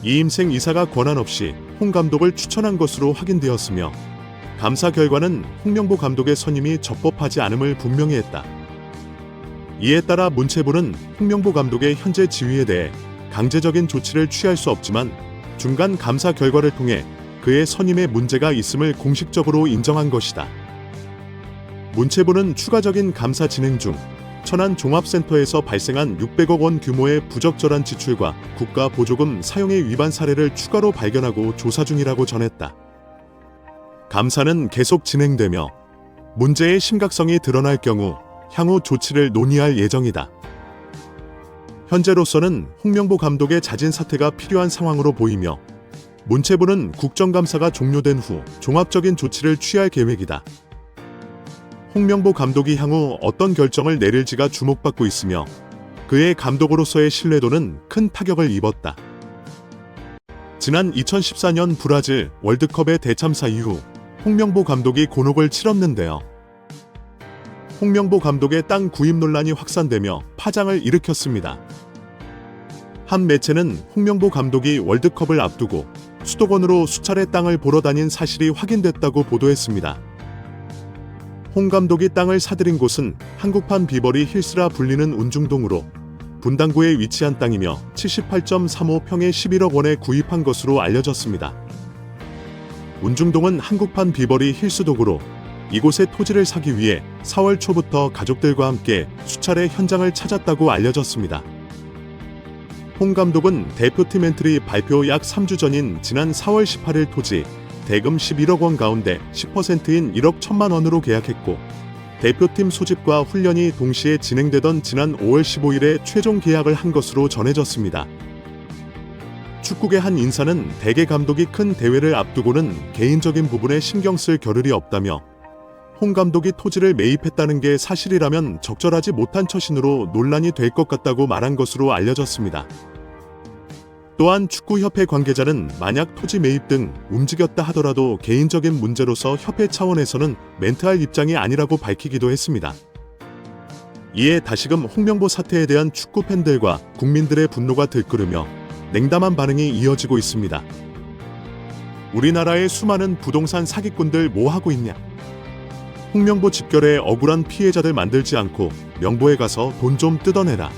이임생 이사가 권한 없이 홍 감독을 추천한 것으로 확인되었으며 감사 결과는 홍명보 감독의 선임이 적법하지 않음을 분명히 했다. 이에 따라 문체부는 홍명보 감독의 현재 지위에 대해 강제적인 조치를 취할 수 없지만 중간 감사 결과를 통해 그의 선임에 문제가 있음을 공식적으로 인정한 것이다. 문체부는 추가적인 감사 진행 중 천안 종합센터에서 발생한 600억 원 규모의 부적절한 지출과 국가 보조금 사용의 위반 사례를 추가로 발견하고 조사 중이라고 전했다. 감사는 계속 진행되며 문제의 심각성이 드러날 경우 향후 조치를 논의할 예정이다. 현재로서는 홍명보 감독의 자진 사퇴가 필요한 상황으로 보이며 문체부는 국정감사가 종료된 후 종합적인 조치를 취할 계획이다. 홍명보 감독이 향후 어떤 결정을 내릴지가 주목받고 있으며 그의 감독으로서의 신뢰도는 큰 타격을 입었다. 지난 2014년 브라질 월드컵의 대참사 이후 홍명보 감독이 곤혹을 치렀는데요. 홍명보 감독의 땅 구입 논란이 확산되며 파장을 일으켰습니다. 한 매체는 홍명보 감독이 월드컵을 앞두고 수도권으로 수차례 땅을 보러 다닌 사실이 확인됐다고 보도했습니다. 홍 감독이 땅을 사들인 곳은 한국판 비버리 힐스라 불리는 운중동으로 분당구에 위치한 땅이며 78.35평에 11억 원에 구입한 것으로 알려졌습니다. 운중동은 한국판 비버리 힐스도구로 이곳의 토지를 사기 위해 4월 초부터 가족들과 함께 수차례 현장을 찾았다고 알려졌습니다. 홍 감독은 대표팀 엔트리 발표 약 3주 전인 지난 4월 18일 토지 대금 11억 원 가운데 10%인 1억 1천만 원으로 계약했고 대표팀 소집과 훈련이 동시에 진행되던 지난 5월 15일에 최종 계약을 한 것으로 전해졌습니다. 축구계 한 인사는 대개 감독이 큰 대회를 앞두고는 개인적인 부분에 신경 쓸 겨를이 없다며 홍 감독이 토지를 매입했다는 게 사실이라면 적절하지 못한 처신으로 논란이 될 것 같다고 말한 것으로 알려졌습니다. 또한 축구협회 관계자는 만약 토지 매입 등 움직였다 하더라도 개인적인 문제로서 협회 차원에서는 멘트할 입장이 아니라고 밝히기도 했습니다. 이에 다시금 홍명보 사태에 대한 축구 팬들과 국민들의 분노가 들끓으며 냉담한 반응이 이어지고 있습니다. 우리나라의 수많은 부동산 사기꾼들 뭐 하고 있냐? 홍명보 집결에 억울한 피해자들 만들지 않고 명보에 가서 돈 좀 뜯어내라.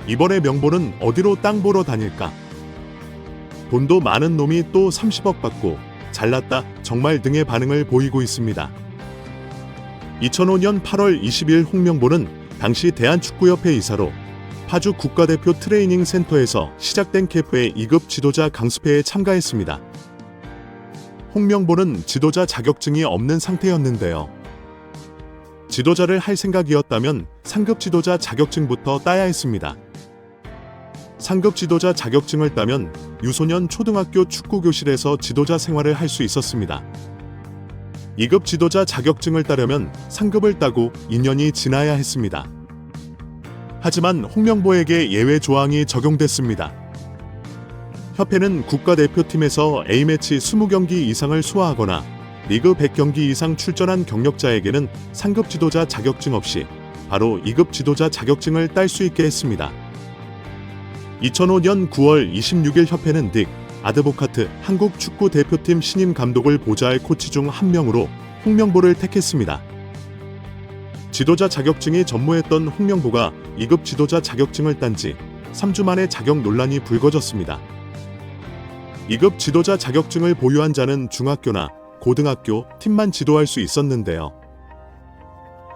이번에 명보는 어디로 땅 보러 다닐까? 돈도 많은 놈이 또 30억 받고 잘났다 정말 등의 반응을 보이고 있습니다. 2005년 8월 20일 홍명보는 당시 대한축구협회 이사로 파주 국가대표 트레이닝 센터에서 시작된 캠프의 2급 지도자 강습회에 참가했습니다. 홍명보는 지도자 자격증이 없는 상태였는데요. 지도자를 할 생각이었다면 상급 지도자 자격증부터 따야 했습니다. 상급 지도자 자격증을 따면 유소년 초등학교 축구교실에서 지도자 생활을 할 수 있었습니다. 2급 지도자 자격증을 따려면 상급을 따고 2년이 지나야 했습니다. 하지만 홍명보에게 예외 조항이 적용됐습니다. 협회는 국가대표팀에서 A매치 20경기 이상을 소화하거나 리그 100경기 이상 출전한 경력자에게는 상급 지도자 자격증 없이 바로 2급 지도자 자격증을 딸 수 있게 했습니다. 2005년 9월 26일 협회는 딕 아드보카트 한국 축구 대표팀 신임 감독을 보좌할 코치 중 한 명으로 홍명보를 택했습니다. 지도자 자격증이 전무했던 홍명보가 2급 지도자 자격증을 딴 지 3주 만에 자격 논란이 불거졌습니다. 2급 지도자 자격증을 보유한 자는 중학교나 고등학교 팀만 지도할 수 있었는데요.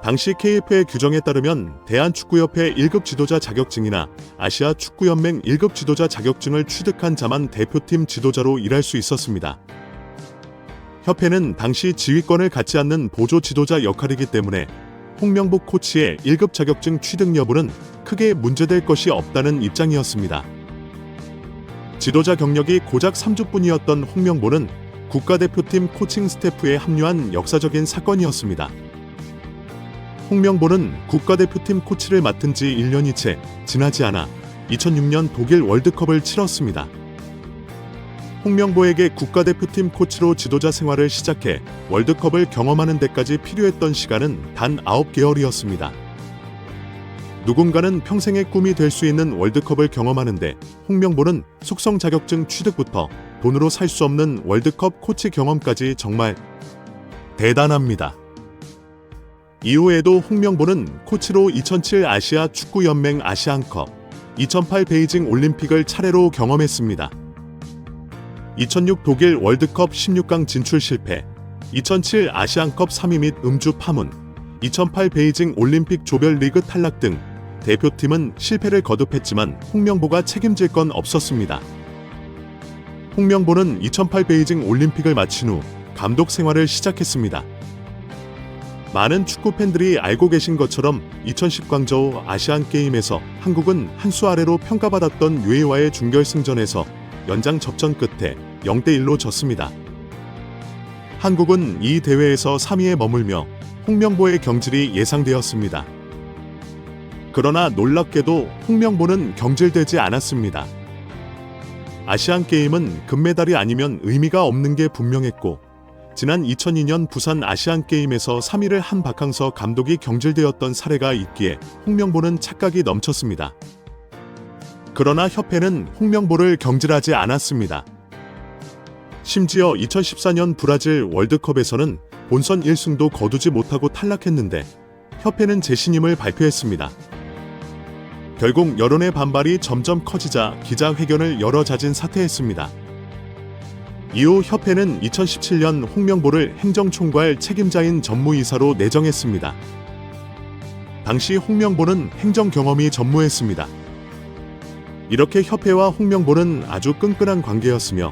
당시 KF의 규정에 따르면 대한축구협회 1급 지도자 자격증이나 아시아 축구연맹 1급 지도자 자격증을 취득한 자만 대표팀 지도자로 일할 수 있었습니다. 협회는 당시 지휘권을 갖지 않는 보조 지도자 역할이기 때문에 홍명보 코치의 1급 자격증 취득 여부는 크게 문제될 것이 없다는 입장이었습니다. 지도자 경력이 고작 3주뿐이었던 홍명보는 국가대표팀 코칭 스태프에 합류한 역사적인 사건이었습니다. 홍명보는 국가대표팀 코치를 맡은 지 1년이 채 지나지 않아 2006년 독일 월드컵을 치렀습니다. 홍명보에게 국가대표팀 코치로 지도자 생활을 시작해 월드컵을 경험하는 데까지 필요했던 시간은 단 9개월이었습니다. 누군가는 평생의 꿈이 될 수 있는 월드컵을 경험하는데 홍명보는 속성 자격증 취득부터 돈으로 살 수 없는 월드컵 코치 경험까지 정말 대단합니다. 이후에도 홍명보는 코치로 2007 아시아 축구연맹 아시안컵, 2008 베이징 올림픽을 차례로 경험했습니다. 2006 독일 월드컵 16강 진출 실패, 2007 아시안컵 3위 및 음주 파문, 2008 베이징 올림픽 조별리그 탈락 등 대표팀은 실패를 거듭했지만 홍명보가 책임질 건 없었습니다. 홍명보는 2008 베이징 올림픽을 마친 후 감독 생활을 시작했습니다. 많은 축구 팬들이 알고 계신 것처럼 2010 광저우 아시안게임에서 한국은 한 수 아래로 평가받았던 UAE와의 준결승전에서 연장 접전 끝에 0대1로 졌습니다. 한국은 이 대회에서 3위에 머물며 홍명보의 경질이 예상되었습니다. 그러나 놀랍게도 홍명보는 경질되지 않았습니다. 아시안게임은 금메달이 아니면 의미가 없는 게 분명했고 지난 2002년 부산 아시안게임에서 3위를 한 박항서 감독이 경질되었던 사례가 있기에 홍명보는 착각이 넘쳤습니다. 그러나 협회는 홍명보를 경질하지 않았습니다. 심지어 2014년 브라질 월드컵에서는 본선 1승도 거두지 못하고 탈락했는데 협회는 재신임을 발표했습니다. 결국 여론의 반발이 점점 커지자 기자회견을 열어 자진 사퇴했습니다. 이후 협회는 2017년 홍명보를 행정총괄 책임자인 전무이사로 내정했습니다. 당시 홍명보는 행정 경험이 전무했습니다. 이렇게 협회와 홍명보는 아주 끈끈한 관계였으며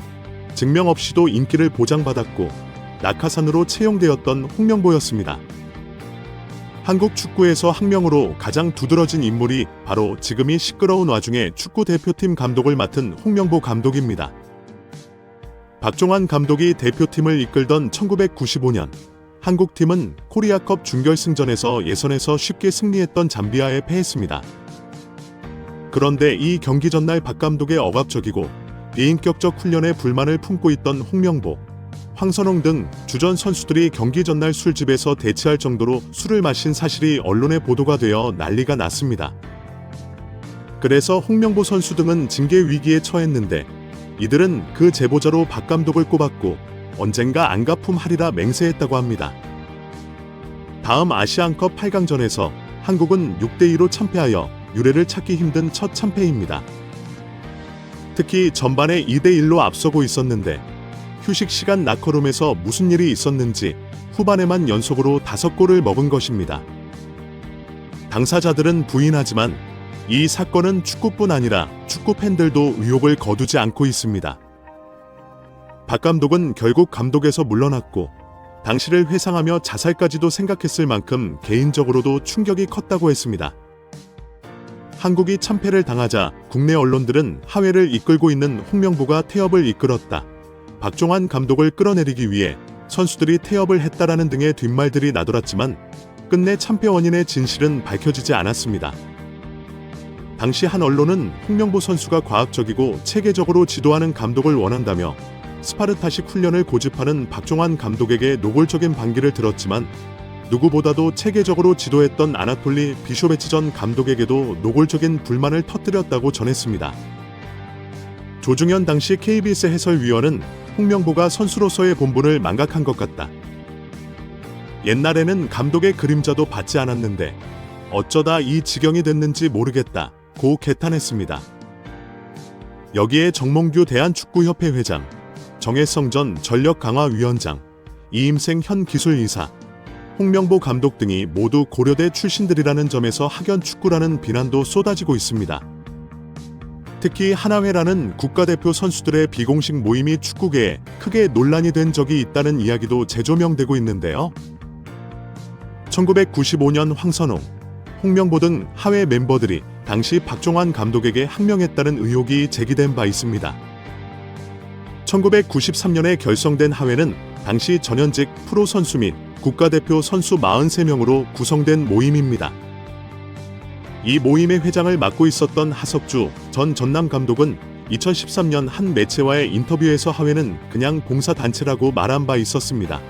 증명 없이도 인기를 보장받았고 낙하산으로 채용되었던 홍명보였습니다. 한국 축구에서 학명으로 가장 두드러진 인물이 바로 지금이 시끄러운 와중에 축구 대표팀 감독을 맡은 홍명보 감독입니다. 박종환 감독이 대표팀을 이끌던 1995년 한국팀은 코리아컵 준결승전에서 예선에서 쉽게 승리했던 잠비아에 패했습니다. 그런데 이 경기 전날 박 감독의 억압적이고 비인격적 훈련에 불만을 품고 있던 홍명보. 황선홍 등 주전 선수들이 경기 전날 술집에서 대치할 정도로 술을 마신 사실이 언론에 보도가 되어 난리가 났습니다. 그래서 홍명보 선수 등은 징계 위기에 처했는데 이들은 그 제보자로 박 감독을 꼽았고 언젠가 안갚음하리라 맹세했다고 합니다. 다음 아시안컵 8강전에서 한국은 6대2로 참패하여 유례를 찾기 힘든 첫 참패입니다. 특히 전반에 2대1로 앞서고 있었는데 휴식 시간 라커룸에서 무슨 일이 있었는지 후반에만 연속으로 5골을 먹은 것입니다. 당사자들은 부인하지만 이 사건은 축구뿐 아니라 축구 팬들도 의혹을 거두지 않고 있습니다. 박 감독은 결국 감독에서 물러났고 당시를 회상하며 자살까지도 생각했을 만큼 개인적으로도 충격이 컸다고 했습니다. 한국이 참패를 당하자 국내 언론들은 하회를 이끌고 있는 홍명보가 태업을 이끌었다, 박종환 감독을 끌어내리기 위해 선수들이 태업을 했다라는 등의 뒷말들이 나돌았지만 끝내 참패 원인의 진실은 밝혀지지 않았습니다. 당시 한 언론은 홍명보 선수가 과학적이고 체계적으로 지도하는 감독을 원한다며 스파르타식 훈련을 고집하는 박종환 감독에게 노골적인 반기를 들었지만 누구보다도 체계적으로 지도했던 아나톨리 비쇼베치전 감독에게도 노골적인 불만을 터뜨렸다고 전했습니다. 조중현 당시 KBS 해설위원은 홍명보가 선수로서의 본분을 망각한 것 같다. 옛날에는 감독의 그림자도 받지 않았는데 어쩌다 이 지경이 됐는지 모르겠다 고 개탄했습니다. 여기에 정몽규 대한축구협회 회장, 정혜성 전 전력강화위원장, 이임생 현 기술이사, 홍명보 감독 등이 모두 고려대 출신들이라는 점에서 학연축구라는 비난도 쏟아지고 있습니다. 특히 하나회라는 국가대표 선수들의 비공식 모임이 축구계에 크게 논란이 된 적이 있다는 이야기도 재조명되고 있는데요. 1995년 황선홍, 홍명보 등 하회 멤버들이 당시 박종환 감독에게 항명했다는 의혹이 제기된 바 있습니다. 1993년에 결성된 하회는 당시 전현직 프로 선수 및 국가대표 선수 43명으로 구성된 모임입니다. 이 모임의 회장을 맡고 있었던 하석주 전 전남 감독은 2013년 한 매체와의 인터뷰에서 하회는 그냥 봉사단체라고 말한 바 있었습니다.